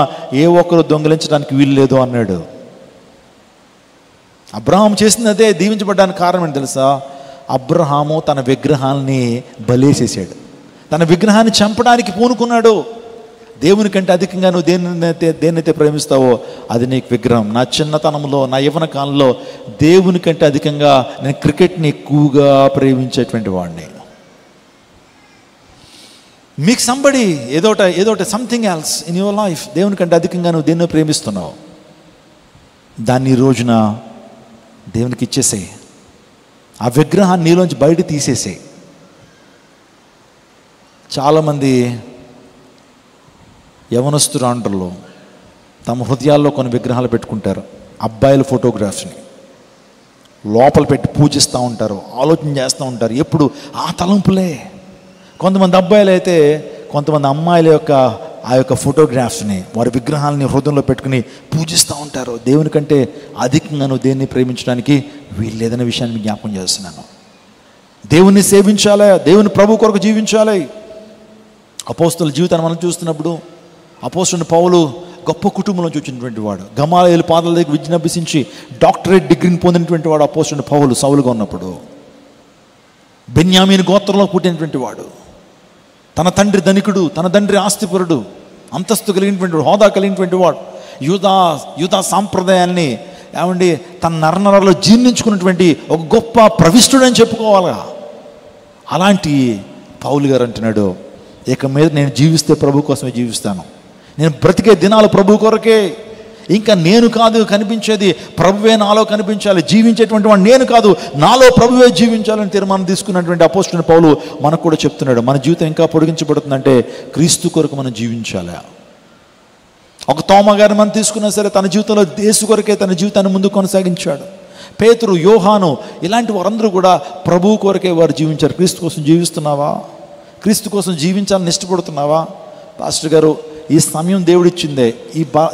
ఏ ఒక్కరు దొంగిలించడానికి వీల్లేదు అన్నాడు. అబ్రహాము చేసింది అదే. దీవించబడ్డానికి కారణం ఏంటి తెలుసా? అబ్రహాము తన విగ్రహాన్ని బలేసేసాడు. తన విగ్రహాన్ని చంపడానికి పూనుకున్నాడు. దేవుని కంటే అధికంగా నువ్వు దేన్నైతే ప్రేమిస్తావో అది నీకు విగ్రహం. నా చిన్నతనంలో, నా యవ్వన కాలంలో దేవుని కంటే అధికంగా నేను క్రికెట్ని ఎక్కువగా ప్రేమించేటువంటి వాడిని. మీకు సంబడి ఏదోట something else in your life, దేవుని కంటే అధికంగా నువ్వు దేన్నో ప్రేమిస్తున్నావు. దాన్ని ఈ రోజున దేవునికి ఇచ్చేసేయి. ఆ విగ్రహాన్ని నీలోంచి బయట తీసేసేయి. చాలామంది యవనస్తురాండ్రులు తమ హృదయాల్లో కొన్ని విగ్రహాలు పెట్టుకుంటారు. అబ్బాయిల ఫోటోగ్రాఫ్స్ని లోపల పెట్టి పూజిస్తూ ఉంటారు, ఆలోచన చేస్తూ ఉంటారు. ఎప్పుడు ఆ తలంపులే. కొంతమంది అబ్బాయిలు అయితే కొంతమంది అమ్మాయిల యొక్క ఆ యొక్క ఫోటోగ్రాఫ్స్ని, వారి విగ్రహాలని హృదయంలో పెట్టుకుని పూజిస్తూ ఉంటారు. దేవుని కంటే అధికంగా నువ్వు దేన్ని ప్రేమించడానికి వీల్లేదనే విషయాన్ని జ్ఞాపకం చేస్తున్నాను. దేవుణ్ణి సేవించాలి, దేవుని ప్రభు కొరకు జీవించాలి. అపోస్తలుల జీవితాన్ని మనం చూస్తున్నప్పుడు అపోస్తలుడైన పౌలు గొప్ప కుటుంబంలోంచి వచ్చినటువంటి వాడు. గమాలియేలు పాదాల దగ్గర విద్యను అభ్యసించి డాక్టరేట్ డిగ్రీని పొందినటువంటి వాడు అపోస్తలుడైన పౌలు సౌలుగా ఉన్నప్పుడు. బెన్యామీను గోత్రంలో పుట్టినటువంటి వాడు. తన తండ్రి ధనికుడు, తన తండ్రి ఆస్తిపరుడు, అంతస్తు కలిగినటువంటి వాడు, హోదా కలిగినటువంటి వాడు. యూదా సాంప్రదాయాన్ని ఏమండి తన నరనరాల్లో జీర్ణించుకున్నటువంటి ఒక గొప్ప ప్రవిష్టుడని చెప్పుకోవాలా. అలాంటి పౌలు గారు అంటున్నాడు, ఇక మీద నేను జీవిస్తే ప్రభు కోసమే జీవిస్తాను. నేను బ్రతికే దినాలు ప్రభు కొరకే. ఇంకా నేను కాదు కనిపించేది, ప్రభువే నాలో కనిపించాలి, జీవించేటువంటి వాడు నేను కాదు, నాలో ప్రభువే జీవించాలని తీర్మానం తీసుకున్నటువంటి అపోస్తలుడైన పౌలు మనకు కూడా చెప్తున్నాడు. మన జీవితం ఇంకా పొడిగించబడుతుందంటే క్రీస్తు కొరకు మనం జీవించాలి. ఒక తోమా గారిని మనం తీసుకున్నా సరే తన జీవితంలో యేసు కొరకే తన జీవితాన్ని ముందు కొనసాగించాడు. పేతురు, యోహాను ఇలాంటి వారందరూ కూడా ప్రభువు కొరకే వారు జీవించారు. క్రీస్తు కోసం జీవిస్తున్నావా? క్రీస్తు కోసం జీవించాలని ఇష్టపడుతున్నావా? పాస్టర్ గారు, ఈ సమయం దేవుడిచ్చిందే,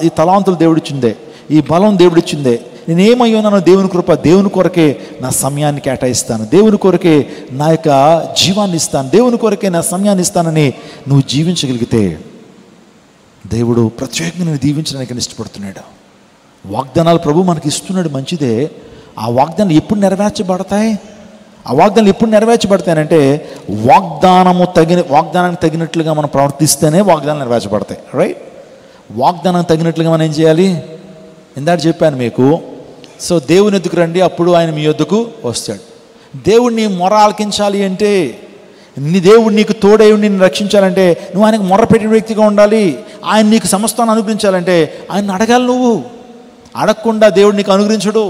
ఈ తలాంతులు దేవుడిచ్చిందే, ఈ బలం దేవుడిచ్చిందే, నేనేమయ్యానో దేవుని కృప, దేవుని కొరకే నా సమయాన్ని కేటాయిస్తాను, దేవుని కొరకే నా యొక్క జీవాన్ని ఇస్తాను, దేవుని కొరకే నా సమయాన్ని ఇస్తానని నువ్వు జీవించగలిగితే దేవుడు ప్రత్యేకంగా నేను దీవించడానికి ఇష్టపడుతున్నాడు. వాగ్దానాలు ప్రభు మనకి ఇస్తున్నాడు, మంచిదే. ఆ వాగ్దానాలు ఎప్పుడు నెరవేర్చబడతాయి? ఆ వాగ్దానాలు ఎప్పుడు నెరవేర్చబడతాయంటే వాగ్దానానికి తగినట్లుగా మనం ప్రవర్తిస్తేనే వాగ్దానాలు నెరవేర్చబడతాయి. రైట్? వాగ్దానానికి తగినట్లుగా మనం ఏం చేయాలి? ఇందాక చెప్పాను మీకు. సో దేవుని ఎద్దుకు రండి, అప్పుడు ఆయన మీ యొద్దకు వస్తాడు. దేవుడిని మొర ఆలకించాలి అంటే, నీ దేవుడు నీకు తోడై నిన్ను రక్షించాలంటే నువ్వు ఆయనకు మొర్ర పెట్టిన వ్యక్తిగా ఉండాలి. ఆయన నీకు సమస్తాన్ని అనుగ్రహించాలంటే ఆయన అడగాలి. నువ్వు అడగకుండా దేవుడు నీకు అనుగ్రహించడు.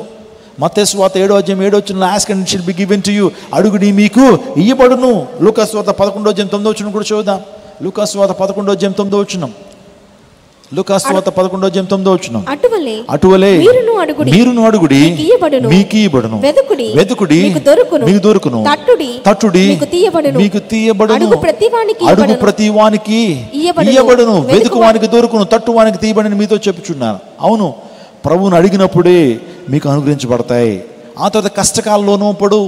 మత్తయి సువార్త 7:7 ask and it shall be given to you, అడుగుడి మీకు ఇయ్యబడును. లూకా సువార్త 11:9 కూడా చూద్దాం. లూకా సువార్త 11:9. లూకా సువార్త 11:9. అటువలే మీరును అడుగుడి మీకు ఇయ్యబడును, వెదుకుడి మీకు దొరుకును, తట్టుడి మీకు తీయబడును, అడుగు ప్రతివానికి ఇయ్యబడును, వెదుకువానికి దొరుకును, తట్టువానికి తీయబడిని మీతో చెప్పుచున్నాను. అవును, ప్రభువుని అడిగినప్పుడే మీకు అనుగ్రహించబడతాయి. ఆ తర్వాత కష్టకాలంలో ఉన్నప్పుడు,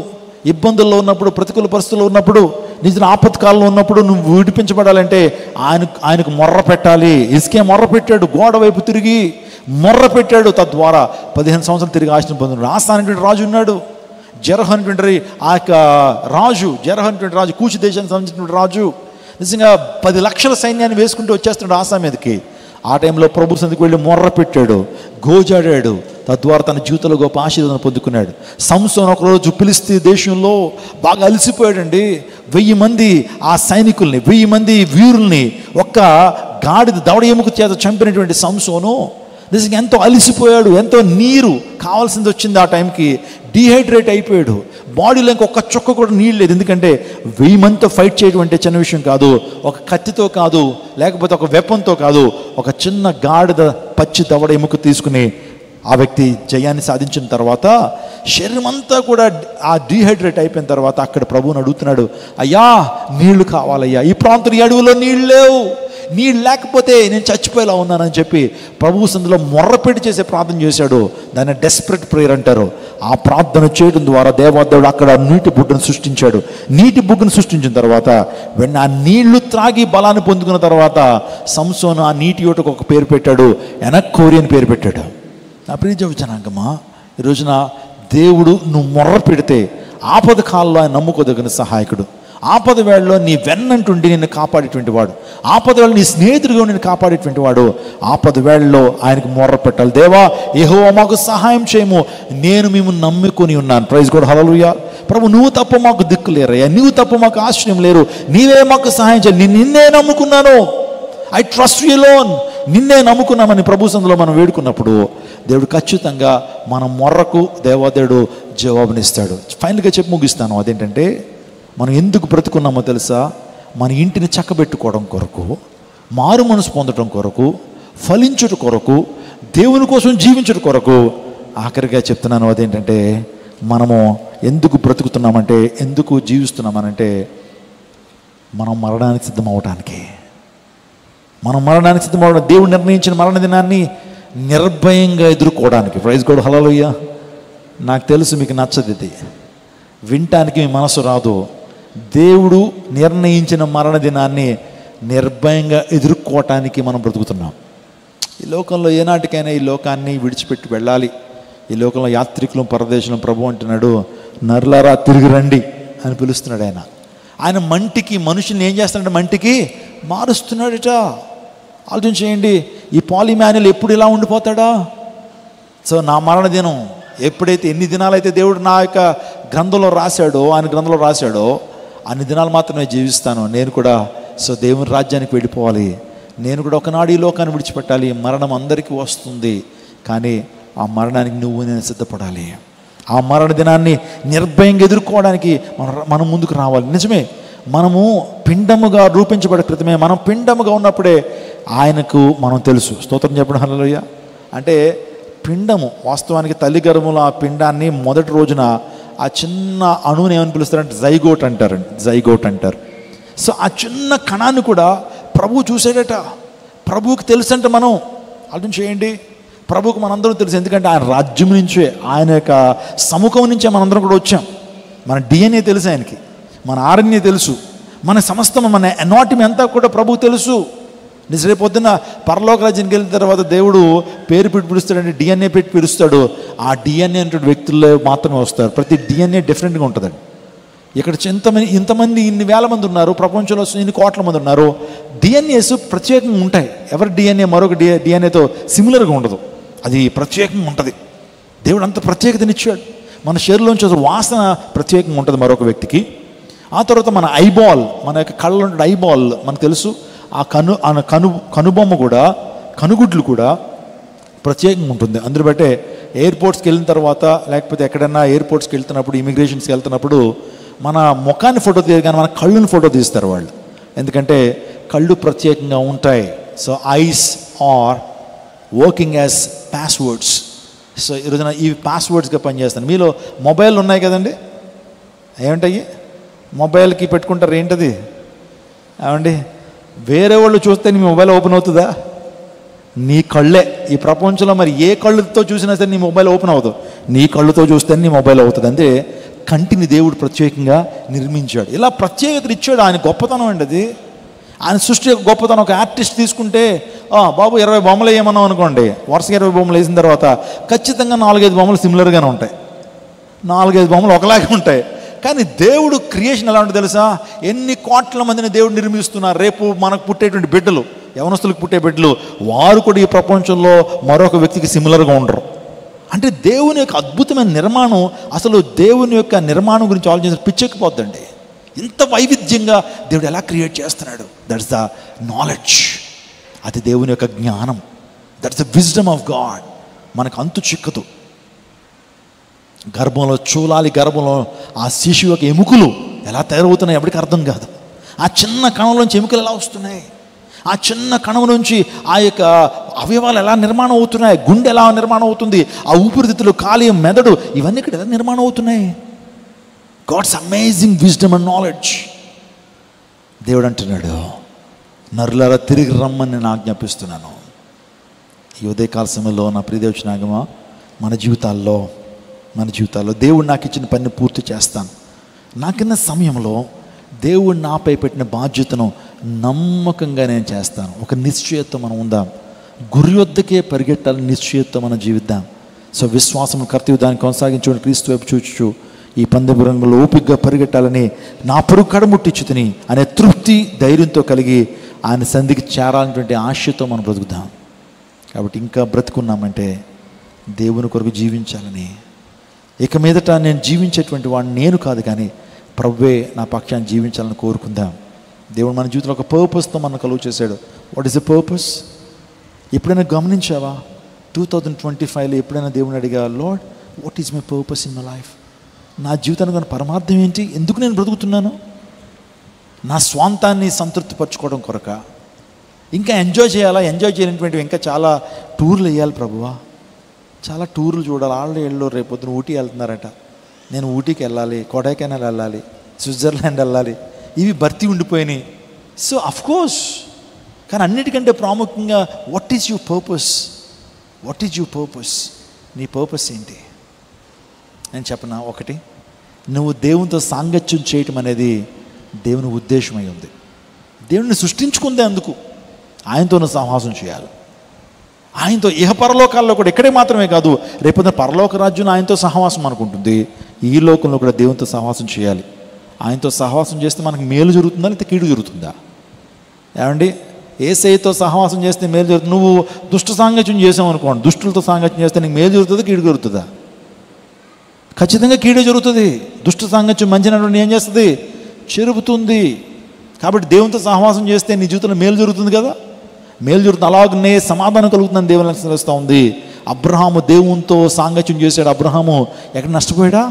ఇబ్బందుల్లో ఉన్నప్పుడు, ప్రతికూల పరిస్థితుల్లో ఉన్నప్పుడు, నిజ ఆపత్కాలంలో ఉన్నప్పుడు నువ్వు విడిపించబడాలంటే ఆయనకు మొర్ర పెట్టాలి. ఇసుకే మొర్ర పెట్టాడు, గోడ వైపు తిరిగి మొర్ర పెట్టాడు. తద్వారా 15 సంవత్సరాలు తిరిగి ఆశను పొందినాడు. ఆసా అనేటువంటి రాజు ఉన్నాడు, జెరహు అనేటువంటి ఆ యొక్క రాజు, జెరహు అనేటువంటి రాజు, కూచి దేశానికి సంబంధించినటువంటి రాజు. నిజంగా 10 లక్షల సైన్యాన్ని వేసుకుంటూ వచ్చేస్తున్నాడు ఆసా మీదకి. ఆ టైంలో ప్రభు సన్నిధికి వెళ్ళి మొర్ర పెట్టాడు, గోజాడాడు. తద్వారా తన జీవితంలో గొప్ప ఆశీర్వాదం పొందుకున్నాడు. సంసోను ఒకరోజు ఫిలిష్తీ దేశంలో బాగా అలసిపోయాడండి. 1000 మంది ఆ సైనికుల్ని, 1000 మంది వీరుల్ని ఒక్క గాడిద దవడ ఎముక చేత చంపినటువంటి సంసోను నిజంగా ఎంతో అలసిపోయాడు. ఎంతో నీరు కావాల్సింది వచ్చింది. ఆ టైంకి డీహైడ్రేట్ అయిపోయాడు. బాడీలో ఇంకొక చుక్క కూడా నీళ్ళు లేదు. ఎందుకంటే 1000 మందితో ఫైట్ చేయడం అంటే చిన్న విషయం కాదు. ఒక కత్తితో కాదు, లేకపోతే ఒక వెపన్తో కాదు, ఒక చిన్న గాడిద పచ్చి దవడ ఎముక తీసుకుని ఆ వ్యక్తి జయాన్ని సాధించిన తర్వాత శరీరం అంతా కూడా ఆ డీహైడ్రేట్ అయిపోయిన తర్వాత అక్కడ ప్రభువుని అడుగుతున్నాడు, అయ్యా నీళ్లు కావాలయ్యా, ఈ ప్రాంతం అడవులో నీళ్ళు లేవు, నీళ్ళు లేకపోతే నేను చచ్చిపోయేలా ఉన్నానని చెప్పి ప్రభువు సన్నిధిలో మొర్రపెట్టి చేసే ప్రార్థన చేశాడు. దాన్ని డెస్పరేట్ ప్రేయర్ అంటారు. ఆ ప్రార్థన చేయడం ద్వారా దేవాదేవుడు అక్కడ నీటి బుగ్గను సృష్టించాడు. నీటి బుగ్గను సృష్టించిన తర్వాత వెన్న ఆ నీళ్లు త్రాగి బలాన్ని పొందుకున్న తర్వాత సంసోను ఆ నీటి యోటకు ఒక పేరు పెట్టాడు, ఎనక్కోరి అని పేరు పెట్టాడు. నా ప్రియ జనాంగమా, ఈ రోజున దేవుడు నువ్వు మొర్ర పెడితే ఆపద కాలంలో ఆయన నమ్ముకోదగిన సహాయకుడు. ఆపద వేళలో నీ వెన్నంటుండి నిన్ను కాపాడేటువంటి వాడు, ఆపద వేళ నీ స్నేహితుడిగా నిన్ను కాపాడేటువంటి వాడు. ఆపద వేళలో ఆయనకు మొర్ర పెట్టాలి. దేవా యెహోవా మాకు సహాయం చేయము, నేను మేము నమ్ముకొని ఉన్నాను. ప్రైజ్ గాడ్, హల్లెలూయా. ప్రభు నువ్వు తప్ప మాకు దిక్కు లేరయ్యా, నువ్వు తప్ప మాకు ఆశ్రయం లేరు, నీవే మాకు సహాయం చేయాలి. నేను నిన్నే నమ్ముకున్నాను, ఐ ట్రస్ట్ యు అలోన్, నిన్నే నమ్ముకున్నామని ప్రభు సన్నిధిలో మనం వేడుకున్నప్పుడు దేవుడు ఖచ్చితంగా మన మొర్రకు దేవాదేవుడు జవాబునిస్తాడు. ఫైనల్గా చెప్పి ముగిస్తాను. అదేంటంటే మనం ఎందుకు బ్రతుకున్నామో తెలుసా? మన ఇంటిని చక్కబెట్టుకోవడం కొరకు, మారు మనసు పొందడం కొరకు, ఫలించుట కొరకు, దేవుని కోసం జీవించుట కొరకు. ఆఖరిగా చెప్తున్నాను, అదేంటంటే మనము ఎందుకు బ్రతుకుతున్నామంటే, ఎందుకు జీవిస్తున్నామనంటే మనం మరణానికి సిద్ధం అవడానికి. మనం మరణానికి సిద్ధమవడం, దేవుడు నిర్ణయించిన మరణ దినాన్ని నిర్భయంగా ఎదుర్కోవడానికి. ప్రైజ్ గాడ్, హల్లెలూయా. నాకు తెలుసు మీకు నచ్చదు, ఇది వినటానికి మీ మనసు రాదు. దేవుడు నిర్ణయించిన మరణ దినాన్ని నిర్భయంగా ఎదుర్కోవటానికి మనం బ్రతుకుతున్నాం. ఈ లోకంలో ఏనాటికైనా ఈ లోకాన్ని విడిచిపెట్టి వెళ్ళాలి. ఈ లోకంలో యాత్రికులు పరదేశంలో ప్రభు అంటున్నాడు, నరులారా తిరిగి రండి అని పిలుస్తున్నాడు. ఆయన మంటికి, మనుషుల్ని ఏం చేస్తున్నాడు? మంటికి మారుస్తున్నాడట. ఆలోచన చేయండి, ఈ పాలిమాన్యుల్ ఎప్పుడు ఇలా ఉండిపోతాడా? సో నా మరణ దినం ఎప్పుడైతే, ఎన్ని దినాలైతే దేవుడు నా యొక్క గ్రంథంలో రాశాడో, ఆయన గ్రంథంలో రాశాడో అన్ని దినాలు మాత్రమే జీవిస్తాను నేను కూడా. సో దేవుని రాజ్యానికి వెళ్ళిపోవాలి. నేను కూడా ఒకనాడు ఈ లోకాన్ని విడిచిపెట్టాలి. మరణం అందరికీ వస్తుంది. కానీ ఆ మరణానికి నువ్వు నేను సిద్ధపడాలి. ఆ మరణ దినాన్ని నిర్భయంగా ఎదుర్కోవడానికి మనం ముందుకు రావాలి. నిజమే, మనము పిండముగా రూపించబడే క్రితమే, మనం పిండముగా ఉన్నప్పుడే ఆయనకు మనం తెలుసు. స్తోత్రం చెప్పడం హల్లెలూయా. అంటే పిండము వాస్తవానికి తల్లి గర్భంలో ఆ పిండాన్ని మొదటి రోజున ఆ చిన్న అణువుని ఏమని పిలుస్తారంటే జైగోట్ అంటారండి, జైగోట్ అంటారు. సో ఆ చిన్న కణాన్ని కూడా ప్రభువు చూసాడట. ప్రభువుకి తెలుసంటే మనం అర్థం చేయండి, ప్రభువుకు మనందరం తెలుసు. ఎందుకంటే ఆయన రాజ్యం నుంచే, ఆయన యొక్క సముఖం నుంచే మనందరం కూడా వచ్చాం. మన డిఎన్ఏ తెలుసు ఆయనకి, మన ఆర్ఎన్ఏ తెలుసు, మన సమస్తం, మన ఎనాటమీ అంతా కూడా ప్రభువు తెలుసు. నిజమే, పొద్దున్న పరలోక రాజ్యానికి వెళ్ళిన తర్వాత దేవుడు పేరు పెట్టి పిలుస్తాడంటే డిఎన్ఏ పెట్టి పిలుస్తాడు. ఆ డిఎన్ఏ అంటే వ్యక్తుల్లో మాత్రమే వస్తారు. ప్రతి డిఎన్ఏ డిఫరెంట్గా ఉంటుందండి. ఇక్కడ ఇంతమంది ఇన్ని వేల మంది ఉన్నారు, ప్రపంచంలో ఇన్ని కోట్ల మంది ఉన్నారు. డిఎన్ఏస్ ప్రత్యేకంగా ఉంటాయి. ఎవరి డిఎన్ఏ మరొక డిఎన్ఏతో సిమిలర్గా ఉండదు, అది ప్రత్యేకంగా ఉంటుంది. దేవుడు అంత ప్రత్యేకతనిచ్చాడు. మన శరీరంలోంచి వాసన ప్రత్యేకంగా ఉంటుంది మరొక వ్యక్తికి. ఆ తర్వాత మన ఐబాల్, మన యొక్క కళ్ళలో ఉండే ఐబాల్ మనకు తెలుసు. ఆ కనుబొమ్మ కూడా, కనుగుడ్లు కూడా ప్రత్యేకంగా ఉంటుంది. అందులో బట్టే ఎయిర్పోర్ట్స్కి వెళ్ళిన తర్వాత, లేకపోతే ఎక్కడన్నా ఎయిర్పోర్ట్స్కి వెళ్తున్నప్పుడు, ఇమిగ్రేషన్స్కి వెళ్తున్నప్పుడు మన ముఖాన్ని ఫోటో తీయరు కానీ మన కళ్ళని ఫోటో తీస్తారు వాళ్ళు. ఎందుకంటే కళ్ళు ప్రత్యేకంగా ఉంటాయి. So eyes are working as passwords. So ఈరోజున ఈ పాస్వర్డ్స్గా పనిచేస్తాను. మీలో మొబైల్ ఉన్నాయి కదండి, ఏమంటాయి మొబైల్కి పెట్టుకుంటారు, ఏంటది ఏమండి? వేరే వాళ్ళు చూస్తే నీ మొబైల్ ఓపెన్ అవుతుందా? నీ కళ్ళే. ఈ ప్రపంచంలో మరి ఏ కళ్ళుతో చూసినా సరే నీ మొబైల్ ఓపెన్ అవుతుంది, నీ కళ్ళుతో చూస్తే నీ మొబైల్ అవుతుంది. అంటే కంటిని దేవుడు ప్రత్యేకంగా నిర్మించాడు. ఇలా ప్రత్యేకత ఇచ్చాడు. ఆయన గొప్పతనం అండి అది. ఆయన సృష్టి యొక్క గొప్పతనం. ఒక ఆర్టిస్ట్ తీసుకుంటే బాబు 20 బొమ్మలు వేయమన్నాం అనుకోండి, వరుసగా 20 బొమ్మలు వేసిన తర్వాత ఖచ్చితంగా 4-5 బొమ్మలు సిమిలర్గానే ఉంటాయి, 4-5 బొమ్మలు ఒకలాగే ఉంటాయి. కానీ దేవుడు క్రియేషన్ ఎలా ఉంటుంది తెలుసా? ఎన్ని కోట్ల మందిని దేవుడు నిర్మిస్తున్నారు. రేపు మనకు పుట్టేటువంటి బిడ్డలు, యవనస్తులకు పుట్టే బిడ్డలు, వారు కూడా ఈ ప్రపంచంలో మరొక వ్యక్తికి సిమిలర్గా ఉండరు. అంటే దేవుని యొక్క అద్భుతమైన నిర్మాణం, అసలు దేవుని యొక్క నిర్మాణం గురించి ఆలోచించి పిచ్చెక్కిపోద్దండి. ఇంత వైవిధ్యంగా దేవుడు ఎలా క్రియేట్ చేస్తున్నాడు. దట్స్ ద నాలెడ్జ్, అది దేవుని యొక్క జ్ఞానం. That's the wisdom of God. మనకు అంతు చిక్కదు. గర్భంలో చూలాలి, గర్భంలో ఆ శిశువు యొక్క ఎముకలు ఎలా తయారవుతున్నాయి ఎవరికి అర్థం కాదు. ఆ చిన్న కణంలోంచి ఎముకలు ఎలా వస్తున్నాయి, ఆ చిన్న కణం నుంచి ఆ యొక్క అవయవాలు ఎలా నిర్మాణం అవుతున్నాయి, గుండె ఎలా నిర్మాణం అవుతుంది, ఆ ఊపిరితిత్తులు, కాలేయం, మెదడు, ఇవన్నీ ఇక్కడ ఎలా నిర్మాణం అవుతున్నాయి. God's amazing wisdom and knowledge. దేవుడు అంటున్నాడు, నరులారా తిరిగి రమ్మని నేను ఆజ్ఞాపిస్తున్నాను. ఈ ఉదయకాల సమయంలో నా ప్రియదేవచనాగమా, మన జీవితాల్లో దేవుడు నాకు ఇచ్చిన పనిని పూర్తి చేస్తాను. నాకిన్న సమయంలో దేవుడు నాపై పెట్టిన బాధ్యతను నమ్మకంగా నేను చేస్తాను. ఒక నిశ్చయత మనం ఉందాం. గురి వద్దకే పరిగెట్టాలని నిశ్చయత మనం జీవిద్దాం. సో విశ్వాసం కర్తవ్య దాన్ని కొనసాగించుకుని క్రీస్తు వైపు చూచు ఈ పందెపు రంగంలో ఓపికగా పరిగెట్టాలని, నా పరుగు కడముట్టించుతుని అనే తృప్తి, ధైర్యంతో కలిగి ఆయన సంధికి చేరాలనేటువంటి ఆశతో మనం బ్రతుకుదాం. కాబట్టి ఇంకా బ్రతుకున్నామంటే దేవుని కొరకు జీవించాలని, ఇక మీదట నేను జీవించేటువంటి వాడిని నేను కాదు కానీ ప్రభువే నా పక్షాన్ని జీవించాలని కోరుకుందాం. దేవుడు మన జీవితంలో ఒక పర్పస్తో మనం కలుగు చేశాడు. What is the purpose? ఎప్పుడైనా గమనించావా? 2025లో ఎప్పుడైనా దేవుని అడిగా, lord what is my purpose in my life? నా జీవితానికి ఉన్న పరమార్థం ఏంటి? ఎందుకు నేను బ్రతుకుతున్నాను? నా స్వాంతాన్ని సంతృప్తిపరచుకోవడం కొరక? ఇంకా ఎంజాయ్ చేయాలా? ఎంజాయ్ చేయనటువంటివి ఇంకా చాలా టూర్లు వేయాలి ప్రభువా, చాలా టూర్లు చూడాలి. ఆల్రెడీ రేపొద్దున ఊటీ వెళ్తున్నారట, నేను ఊటీకి వెళ్ళాలి, కొడైకెనాల్ వెళ్ళాలి, స్విట్జర్లాండ్ వెళ్ళాలి, ఇవి భర్తీ ఉండిపోయినాయి. సో అఫ్కోర్స్, కానీ అన్నిటికంటే ప్రాముఖ్యంగా what is your purpose? What is your purpose? నీ పర్పస్ ఏంటి? నేను చెప్పనా, ఒకటి, నువ్వు దేవునితో సాంగత్యం చేయటం అనేది దేవుని ఉద్దేశమై ఉంది. దేవుడిని సృష్టించుకుందే అందుకు, ఆయనతో సహవాసం చేయాలి. ఆయనతో ఇహపరలోకాల్లో కూడా, ఇక్కడే మాత్రమే కాదు, రేపొద్దున పరలోక రాజ్యం ఆయనతో సహవాసం అనుకుంటుంది. ఈ లోకంలో కూడా దేవునితో సహవాసం చేయాలి. ఆయనతో సహవాసం చేస్తే మనకు మేలు జరుగుతుందా లేకపోతే కీడు జరుగుతుందా? ఏమండి, యేసయ్యతో సహవాసం చేస్తే మేలు జరుగుతుంది. నువ్వు దుష్ట సాంగత్యం చేసావు అనుకోండి, దుష్టులతో సాంగత్యం చేస్తే నీకు మేలు జరుగుతుందా కీడు జరుగుతుందా? ఖచ్చితంగా కీడే జరుగుతుంది. దుష్ట సాంగత్యం మంచి నడుని ఏం చేస్తుంది? చెరుపుతుంది. కాబట్టి దేవునితో సహవాసం చేస్తే నీ జీవితంలో మేలు జరుగుతుంది కదా, మేలు జరుగుతుంది. అలాగనే సమాధానం కలుగుతుందని దేవుని లక్షణిస్తూ ఉంది. అబ్రహాము దేవునితో సాంగత్యం చేశాడు. అబ్రహాము ఎక్కడ నష్టపోయాడా?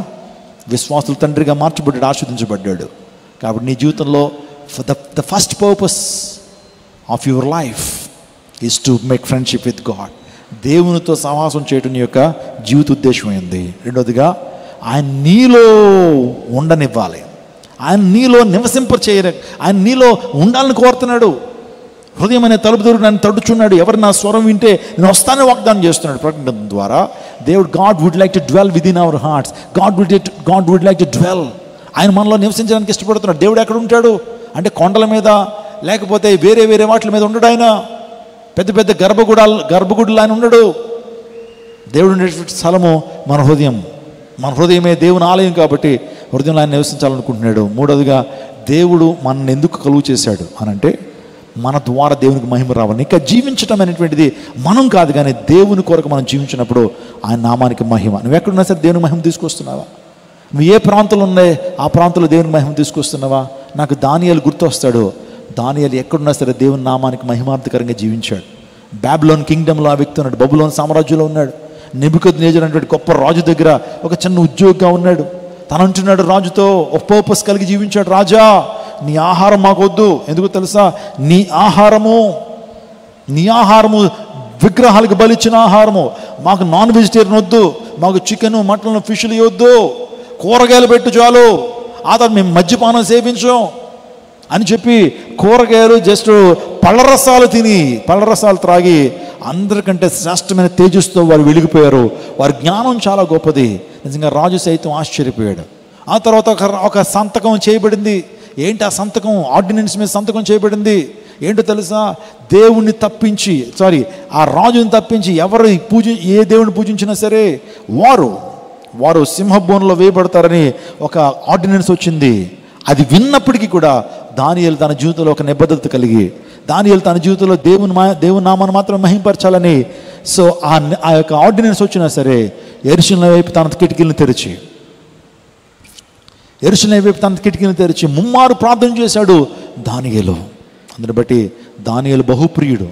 విశ్వాసుల తండ్రిగా మార్చబడ్డాడు, ఆశీర్వదించబడ్డాడు. కాబట్టి నీ జీవితంలో the first purpose of your life is to make friendship with God. దేవునితో సహవాసం చేయడం నీ యొక్క జీవిత ఉద్దేశం అయింది. రెండవదిగా ఆయన నీలో ఉండనివ్వాలి, ఆయన నీలో నివసింపచేయ, ఆయన నీలో ఉండాలని కోరుతున్నాడు. హృదయం అనే తలుపు దగ్గర నన్ను తడుచున్నాడు, ఎవరు నా స్వరం వింటే నేను వస్తానని వాగ్దానం చేస్తున్నాడు. ప్రకటన ద్వారా దేవుడు God would like to dwell within our hearts. God would like to dwell. ఆయన మనలో నివసించడానికి ఇష్టపడుతున్నాడు. దేవుడు ఎక్కడ ఉంటాడు అంటే కొండల మీద, లేకపోతే వేరే వేరే వాటి మీద ఉండడు. ఆయన పెద్ద పెద్ద గర్భగుడులు ఆయన ఉండడు. దేవుడు ఉండేటువంటి స్థలము మన హృదయం. మన హృదయమే దేవుని ఆలయం కాబట్టి హృదయంలో ఆయన నివసించాలనుకుంటున్నాడు. మూడవదిగా దేవుడు మనల్ని ఎందుకు కలుగు చేశాడు అనంటే మన ద్వారా దేవునికి మహిమ రావాలి. ఇంకా జీవించడం అనేటువంటిది మనం కాదు, కానీ దేవుని కొరకు మనం జీవించినప్పుడు ఆయన నామానికి మహిమ. నువ్వు ఎక్కడున్నా సరే దేవునికి మహిమ తీసుకొస్తున్నావా? నువ్వు ఏ ప్రాంతంలో ఉన్నాయి ఆ ప్రాంతంలో దేవునికి మహిమ తీసుకొస్తున్నావా? నాకు దానియేలు గుర్తు వస్తాడు. దానియేలు ఎక్కడున్నా సరే దేవుని నామానికి మహిమార్థకరంగా జీవించాడు. బాబిలోన్ కింగ్డమ్లో ఆ వ్యక్తి ఉన్నాడు, బబులోన్ సామ్రాజ్యంలో ఉన్నాడు. నెబుకద్నెజర్ అనేటువంటి గొప్ప రాజు దగ్గర ఒక చిన్న ఉద్యోగిగా ఉన్నాడు. తను అంటున్నాడు రాజుతో, ఒక పర్పస్ కలిగి జీవించాడు. రాజా, నీ ఆహారం మాకు వద్దు. ఎందుకు తెలుసా? నీ ఆహారము విగ్రహాలకు బలిచ్చిన ఆహారము. మాకు నాన్ వెజిటేరియన్ వద్దు, మాకు చికెన్ మటన్ ఫిష్లు వద్దు, కూరగాయలు పెట్టు చాలు. ఆ తర్వాత మేము మద్యపానం సేవించాం అని చెప్పి కూరగాయలు జస్ట్ పళ్ళరసాలు తిని పళ్ళరసాలు త్రాగి అందరికంటే శ్రేష్టమైన తేజస్సుతో వారు వెలిగిపోయారు. వారి జ్ఞానం చాలా గొప్పది. నిజంగా రాజు సైతం ఆశ్చర్యపోయాడు. ఆ తర్వాత ఒక సంతకం చేయబడింది. ఏంటి ఆ సంతకం? ఆర్డినెన్స్ మీద సంతకం చేయబడింది. ఏంటో తెలుసా? దేవుణ్ణి తప్పించి ఆ రాజుని తప్పించి ఎవరు ఏ దేవుని పూజించినా సరే వారు సింహబోన్లో వేయబడతారని ఒక ఆర్డినెన్స్ వచ్చింది. అది విన్నప్పటికీ కూడా దానియేలు తన జీవితంలో ఒక నిబద్ధత కలిగి, దానియేలు తన జీవితంలో దేవుని నామాన్ని మాత్రం మహింపరచాలని, సో ఆ యొక్క ఆర్డినెన్స్ వచ్చినా సరే యెరూషలేము వైపు తన కిటికీలను తెరిచి ముమ్మారు ప్రార్థన చేశాడు దానియేలు. అందుని బట్టి దానియేలు బహుప్రియుడు,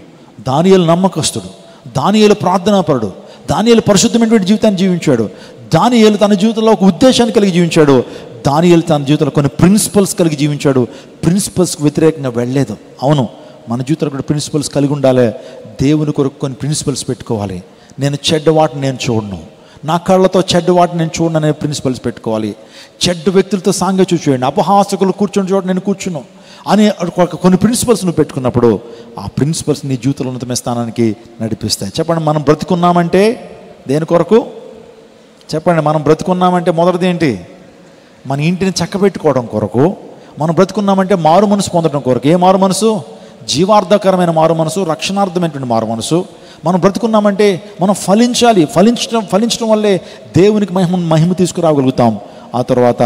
దానియేలు నమ్మకస్తుడు, దానియేలు ప్రార్థనాపరుడు, దానియేలు పరిశుద్ధమైనటువంటి జీవితాన్ని జీవించాడు. దానియేలు తన జీవితంలో ఒక ఉద్దేశాన్ని కలిగి జీవించాడు. దానియేలు తన జీవితంలో కొన్ని ప్రిన్సిపల్స్ కలిగి జీవించాడు. ప్రిన్సిపల్స్కి వ్యతిరేకంగా వెళ్ళలేదు. అవును, మన జీవితంలో కూడా ప్రిన్సిపల్స్ కలిగి ఉండాలి. దేవుని కొరకు కొన్ని ప్రిన్సిపల్స్ పెట్టుకోవాలి. నేను చెడ్డ వాటిని నేను చూడను, నా కళ్ళతో చెడ్డ వాటిని నేను చూడను అనే ప్రిన్సిపల్స్ పెట్టుకోవాలి. చెడ్డ వ్యక్తులతో సాంగత్యం చేయండి, అపహాసకులు కూర్చొని చోట నేను కూర్చును అని కొన్ని ప్రిన్సిపల్స్ నువ్వు పెట్టుకున్నప్పుడు ఆ ప్రిన్సిపల్స్ నీ జీవితంలో ఉన్నతమైన స్థానానికి నడిపిస్తాయి. చెప్పండి, మనం బ్రతుకున్నామంటే దేని కొరకు? చెప్పండి, మనం బ్రతుకున్నామంటే మొదటిది ఏంటి? మన ఇంటిని చక్కబెట్టుకోవడం కొరకు. మనం బ్రతుకున్నామంటే మారు మనసు పొందడం కొరకు. ఏ మారు మనసు? జీవార్థకరమైన మారు మనసు, రక్షణార్థమైనటువంటి మారు మనసు. మనం బ్రతుకున్నామంటే మనం ఫలించాలి. ఫలించడం వల్లే దేవునికి మహిమ తీసుకురాగలుగుతాం. ఆ తర్వాత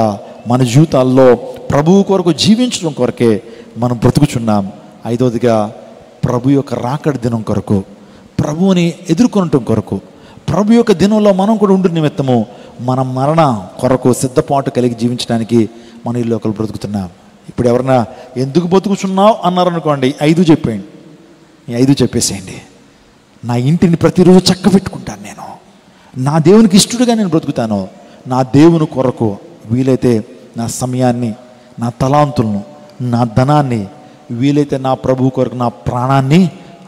మన జీవితాల్లో ప్రభువు కొరకు జీవించడం కొరకే మనం బ్రతుకుచున్నాం. ఐదవదిగా ప్రభు యొక్క రాకడి దినం కొరకు, ప్రభువుని ఎదుర్కొనటం కొరకు, ప్రభు యొక్క దినంలో మనం కూడా ఉండు నిమిత్తము మన మరణ కొరకు సిద్ధపాటు కలిగి జీవించడానికి మన ఈ లోకలు బ్రతుకుతున్నాం. ఇప్పుడు ఎవరన్నా ఎందుకు బ్రతుకుచున్నావు అన్నారనుకోండి, 5 చెప్పేయండి. ఈ 5 చెప్పేసేయండి. నా ఇంటిని ప్రతిరోజు చక్కబెట్టుకుంటాను, నేను నా దేవునికి ఇష్టడుగా నేను బ్రతుకుతాను, నా దేవుని కొరకు వీలైతే నా సమయాన్ని, నా తలాంతులను, నా ధనాన్ని, వీలైతే నా ప్రభువు కొరకు నా ప్రాణాన్ని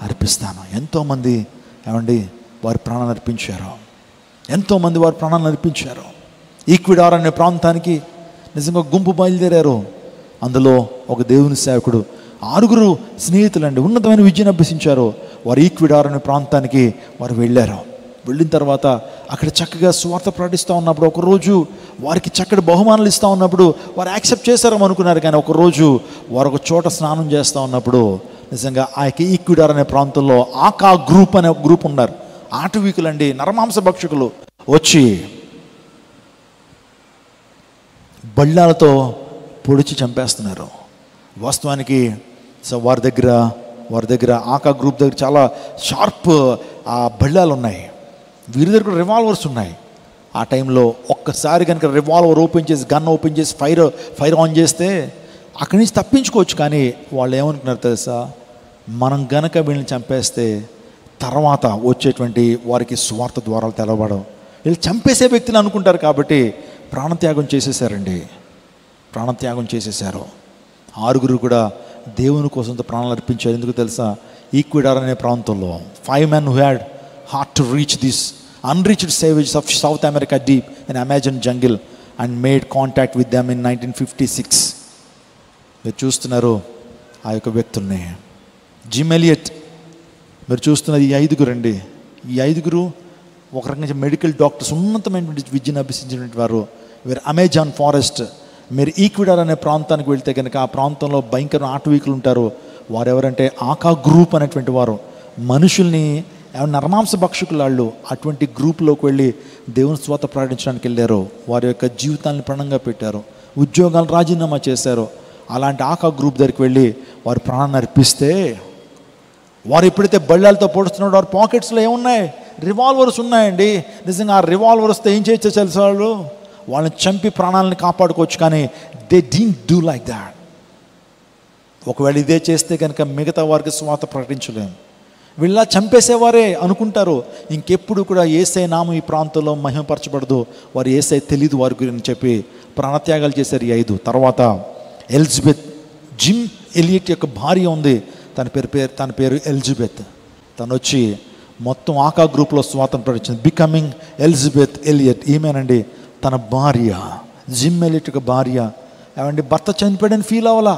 అర్పిస్తాను. ఎంతోమంది వారి ప్రాణాన్ని అర్పించారు. ఎంతోమంది వారి ప్రాణాలను అర్పించారు. ఈక్విడార్ అనే ప్రాంతానికి నిజంగా గుంపు బయలుదేరారు. అందులో ఒక దేవుని సేవకుడు, 6 స్నేహితులండి ఉన్నతమైన విద్యను అభ్యసించారు. వారు ఈక్విడార్ అనే ప్రాంతానికి వారు వెళ్ళారు. వెళ్ళిన తర్వాత అక్కడ చక్కగా స్వార్థ ప్రకటిస్తూ ఉన్నప్పుడు ఒకరోజు వారికి చక్కటి బహుమానాలు ఇస్తూ ఉన్నప్పుడు వారు యాక్సెప్ట్ చేశారేమో అనుకున్నారు. కానీ ఒకరోజు వారు ఒక చోట స్నానం చేస్తూ ఉన్నప్పుడు నిజంగా ఆ యొక్క ఈక్విడార్ అనే ప్రాంతంలో ఆకా గ్రూప్ అనే ఒక గ్రూప్ ఉన్నారు. ఆటవీకులండి, నరమాంస భక్షకులు వచ్చి బళ్ళాలతో పొడిచి చంపేస్తున్నారు. వాస్తవానికి వారి దగ్గర ఆకా గ్రూప్ దగ్గర చాలా షార్ప్ ఆ బళ్ళాలు ఉన్నాయి. వీరి దగ్గర రివాల్వర్స్ ఉన్నాయి. ఆ టైంలో ఒక్కసారి కనుక రివాల్వర్ ఓపెన్ చేసి, గన్ ఓపెన్ చేసి ఫైర్ ఆన్ చేస్తే అక్కడి నుంచి తప్పించుకోవచ్చు. కానీ వాళ్ళు ఏమనుకున్నారు తెలుసా? మనం గనక వీళ్ళని చంపేస్తే తర్వాత వచ్చేటువంటి వారికి సువార్త ద్వారాలు తెలవడం. వీళ్ళు చంపేసే వ్యక్తులు అనుకుంటారు కాబట్టి ప్రాణత్యాగం చేసేసారండి, ప్రాణత్యాగం చేసేసారు. 6 కూడా దేవుని కోసం ప్రాణాలు అర్పించారు. ఎందుకు తెలుసా? ఈక్వెడార్ అనే ప్రాంతంలో 5 men who had heart to reach this unreached savages of South America deep in Amazon jungle and made contact with them in 1956. మీరు చూస్తున్నారు ఆ యొక్క వ్యక్తుల్ని. జిమ్ ఎలియట్, మీరు చూస్తున్నది ఈ 5 అండి. ఈ 5 ఒక రకంగా మెడికల్ డాక్టర్స్, ఉన్నతమైనటువంటి విద్యను అభ్యసించినటువంటి వారు. వీరు అమెజాన్ ఫారెస్ట్, మీరు ఈక్వెడార్ అనే ప్రాంతానికి వెళ్తే కనుక ఆ ప్రాంతంలో భయంకర ఆటవీకులు ఉంటారు. వారు ఎవరంటే ఆకా గ్రూప్ అనేటువంటి వారు. మనుషుల్ని నరమాంస భక్షకులు వాళ్ళు. అటువంటి గ్రూప్లోకి వెళ్ళి దేవుని స్వాత ప్రకటించడానికి వెళ్ళారు. వారి యొక్క జీవితాన్ని ప్రాణంగా పెట్టారు, ఉద్యోగాలు రాజీనామా చేశారు. అలాంటి ఆకా గ్రూప్ దగ్గరికి వెళ్ళి వారి ప్రాణాన్ని అర్పిస్తే, వారు ఎప్పుడైతే బళ్ళాలతో పొడుస్తున్నాడో వారి పాకెట్స్లో ఏమున్నాయి? రివాల్వర్స్ ఉన్నాయండి. నిజంగా ఆ రివాల్వర్స్తో ఏం చేయొచ్చో తెలుసు, వాళ్ళని చంపి ప్రాణాలను కాపాడుకోవచ్చు. కానీ they didn't do like that. ఒకవేళ ఇదే చేస్తే కనుక మిగతా వారికి స్వాత ప్రకటించలేము. వీళ్ళ చంపేసేవారే అనుకుంటారు. ఇంకెప్పుడు కూడా యేసయ్య నామం ఈ ప్రాంతంలో మహిమపరచబడదు, వారు యేసయ్య తెలీదు వారి గురించి చెప్పి ప్రాణత్యాగాలు చేశారు ఈ 5. తర్వాత ఎలిజబెత్, జిమ్ ఎలియట్ యొక్క భార్య ఉంది, తన పేరు ఎలిజబెత్. తను వచ్చి మొత్తం ఆకా గ్రూప్లో స్వాతంత్రం ప్రకటించింది. బికమింగ్ ఎలిజబెత్ ఎలియట్, ఈమెనండి తన భార్య, జిమ్ ఎలియట్ యొక్క భార్య. ఏమండి, భర్త చనిపోయాడని ఫీల్ అవ్వాలా.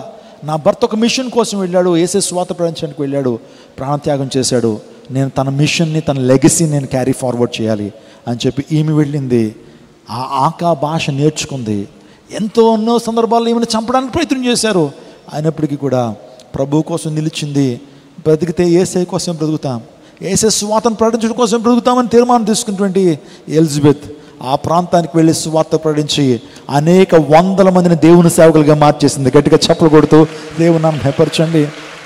నా భర్త ఒక మిషన్ కోసం వెళ్ళాడు, యేసే స్వాత ప్రకటించడానికి వెళ్ళాడు, ప్రాణత్యాగం చేశాడు. నేను తన మిషన్ని, తన లెగసీ నేను క్యారీ ఫార్వర్డ్ చేయాలి అని చెప్పి ఈమె వెళ్ళింది. ఆ ఆకా భాష నేర్చుకుంది. ఎన్నో సందర్భాల్లో ఈమెను చంపడానికి ప్రయత్నం చేశారు. అయినప్పటికీ కూడా ప్రభు కోసం నిలిచింది. బ్రతికితే యేసయ్య కోసం బ్రతుకుతాం, యేసే స్వార్థను ప్రకటించడం కోసం బ్రతుకుతామని తీర్మానం తీసుకున్నటువంటి ఎలిజబెత్ ఆ ప్రాంతానికి వెళ్ళి సువార్త ప్రకటించి అనేక 100 మందిని దేవుని సేవకులుగా మార్చేసింది. గట్టిగా చప్పలు కొడుతూ దేవుని నామమున మహిమపరచండి.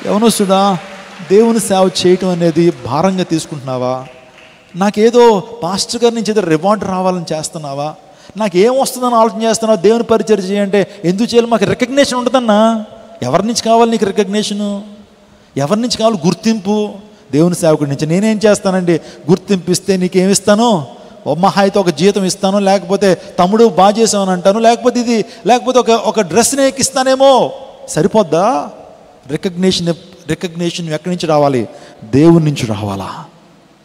యవనస్తుడా, దేవుని సేవ చేయటం అనేది భారంగా తీసుకుంటున్నావా? నాకేదో పాస్టర్ గారి నుంచి ఏదో రివార్డ్ రావాలని చేస్తున్నావా? నాకు ఏం వస్తుందని ఆలోచన చేస్తున్నావు? దేవుని పరిచయం చేయంటే ఎందుకు చేయాలి? మాకు రికగ్నేషన్ ఉంటుందన్నా. ఎవరి నుంచి కావాలి నీకు రికగ్నేషను? ఎవరి నుంచి కావాలి గుర్తింపు? దేవుని సేవకుడి నుంచి. నేనేం చేస్తానండి? గుర్తింపు ఇస్తే నీకేమిస్తాను? మహా అయితే ఒక జీతం ఇస్తాను, లేకపోతే తమ్ముడు బాగా చేసామని అంటాను, లేకపోతే ఒక డ్రెస్ని ఎక్కిస్తానేమో. సరిపోద్దా? రికగ్నేషన్ ఎక్కడి నుంచి రావాలి? దేవుని నుంచి రావాలా?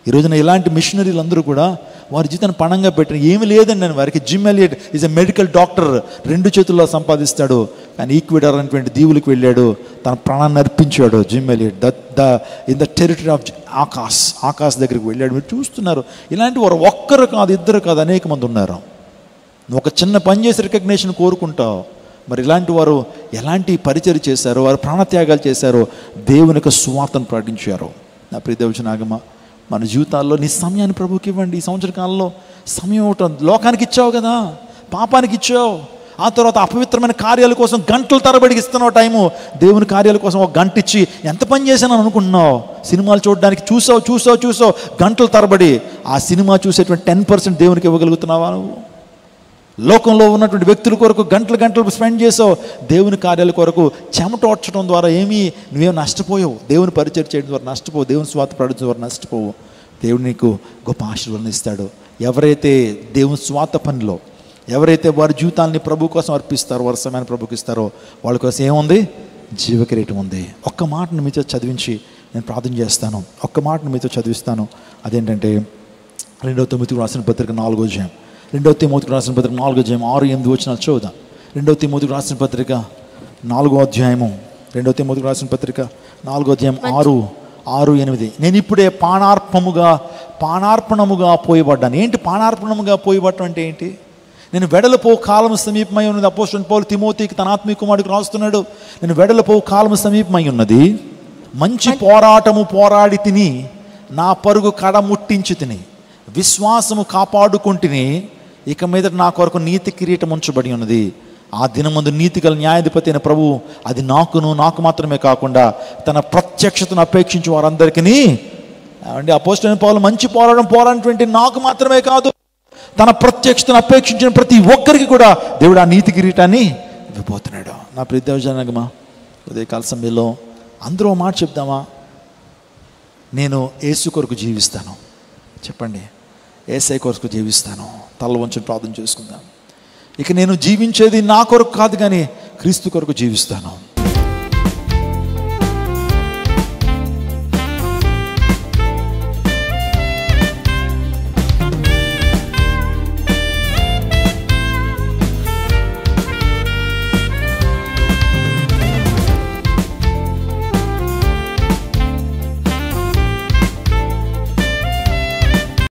ఈరోజున ఇలాంటి మిషనరీలు అందరూ కూడా వారి జీవితాన్ని పణంగా పెట్టిన ఏమి లేదండి అని వారికి. Gym Elliot is a medical doctor, 2 చేతుల్లో సంపాదిస్తాడు. కానీ ఈక్వెడార్ అనేటువంటి దీవులకు వెళ్ళాడు, తన ప్రాణాన్ని అర్పించాడు. Jim Elliot in the territory of Akash దగ్గరికి వెళ్ళాడు. మీరు చూస్తున్నారు, ఇలాంటి వారు ఒక్కరు కాదు, 2 కాదు, అనేక మంది ఉన్నారు. నువ్వు ఒక చిన్న పని చేసి రికగ్నేషన్ కోరుకుంటావు. మరి ఇలాంటి వారు ఎలాంటి పరిచర్య చేశారో, వారు ప్రాణత్యాగాలు చేశారో, దేవుని యొక్క సువార్తను ప్రకటించారు. నా ప్రియ దేవుని మన జీవితాల్లో నీ సమయాన్ని ప్రభువుకి ఇవ్వండి. ఈ సంవత్సర కాలంలో సమయం ఇవ్వటం. లోకానికి ఇచ్చావు కదా, పాపానికి ఇచ్చావు. ఆ తర్వాత అపవిత్రమైన కార్యాల కోసం గంటల తరబడికి ఇస్తున్నావు టైము. దేవుని కార్యాల కోసం 1 గంట ఇచ్చి ఎంత పని చేశాను అనుకుంటున్నావు? సినిమాలు చూడడానికి చూసావు గంటల తరబడి. ఆ సినిమా చూసేటువంటి 10% దేవునికి ఇవ్వగలుగుతున్నావా నువ్వు? లోకంలో ఉన్నటువంటి వ్యక్తుల కొరకు గంటలు స్పెండ్ చేసావు. దేవుని కార్యాల కొరకు చెమటోడ్చడం ద్వారా నువ్వేం నష్టపోయావు? దేవుని పరిచయం చేయడం ద్వారా నష్టపోవు, దేవుని స్వార్థ ప్రకటించడం ద్వారా నష్టపోవు. దేవుడు నీకు గొప్ప ఆశీర్వాదం ఇస్తాడు. ఎవరైతే దేవుని స్వార్థ పనిలో, ఎవరైతే వారి జీవితాన్ని ప్రభు కోసం అర్పిస్తారో, వారి సమయాన్ని ప్రభుకి ఇస్తారో, వాళ్ళ కోసం ఏముంది? జీవకిరీటం ఉంది. ఒక్క మాటను మీతో చదివించి నేను ప్రార్థన చేస్తాను. ఒక్క మాటను మీతో చదివిస్తాను. అదేంటంటే 2వ తిమోతికి రాసిన పత్రిక 4వ అధ్యాయం. 2వ తిమోతికి రాసిన పత్రిక 4వ అధ్యాయం 6-8 వచనాలు చూద్దాం. 2వ తిమోతికి రాసిన పత్రిక 4వ అధ్యాయము. 2వ తిమోతికి రాసిన పత్రిక 4వ అధ్యాయం 6-8. నేను ఇప్పుడే పానార్పణముగా పోయబడ్డాను. ఏంటి పానార్పణముగా పోయబడటం అంటే ఏంటి? నేను వెడలిపో కాలం సమీపమై ఉన్నది. అపోస్తలుడైన పౌలు తిమోతికి తన ఆత్మీయ కుమారుడికి రాస్తున్నాడు. నేను వెడలిపో కాలం సమీపమై ఉన్నది, మంచి పోరాటము పోరాడి తిని, నా పరుగు కడ ముట్టించి తిని, విశ్వాసము కాపాడుకుంటుని, ఇక మీద నా కొరకు నీతి కిరీటం ఉంచబడి ఉన్నది. ఆ దినమందు నీతిగల న్యాయాధిపతి అయిన ప్రభువు అది నాకు మాత్రమే కాకుండా తన ప్రత్యక్షతను అపేక్షించి వారందరికీ అంటే అపోస్తలుడైన పౌలు మంచి పోరాడినటువంటి నాకు మాత్రమే కాదు, తన ప్రత్యక్షతను అపేక్షించిన ప్రతి ఒక్కరికి కూడా దేవుడు ఆ నీతి కిరీటాన్ని ఇవ్వబోతున్నాడు. నా ప్రియ జనగమా, ఉదయకాల సమయంలో అందరూ మాట చెప్దామా? నేను యేసు కొరకు జీవిస్తాను. చెప్పండి, యేసయ్య కొరకు జీవిస్తాను. తల వంచుని ప్రార్థన చేసుకుందాం. ఇక నేను జీవించేది నా కొరకు కాదు కానీ క్రీస్తు కొరకు జీవిస్తాను.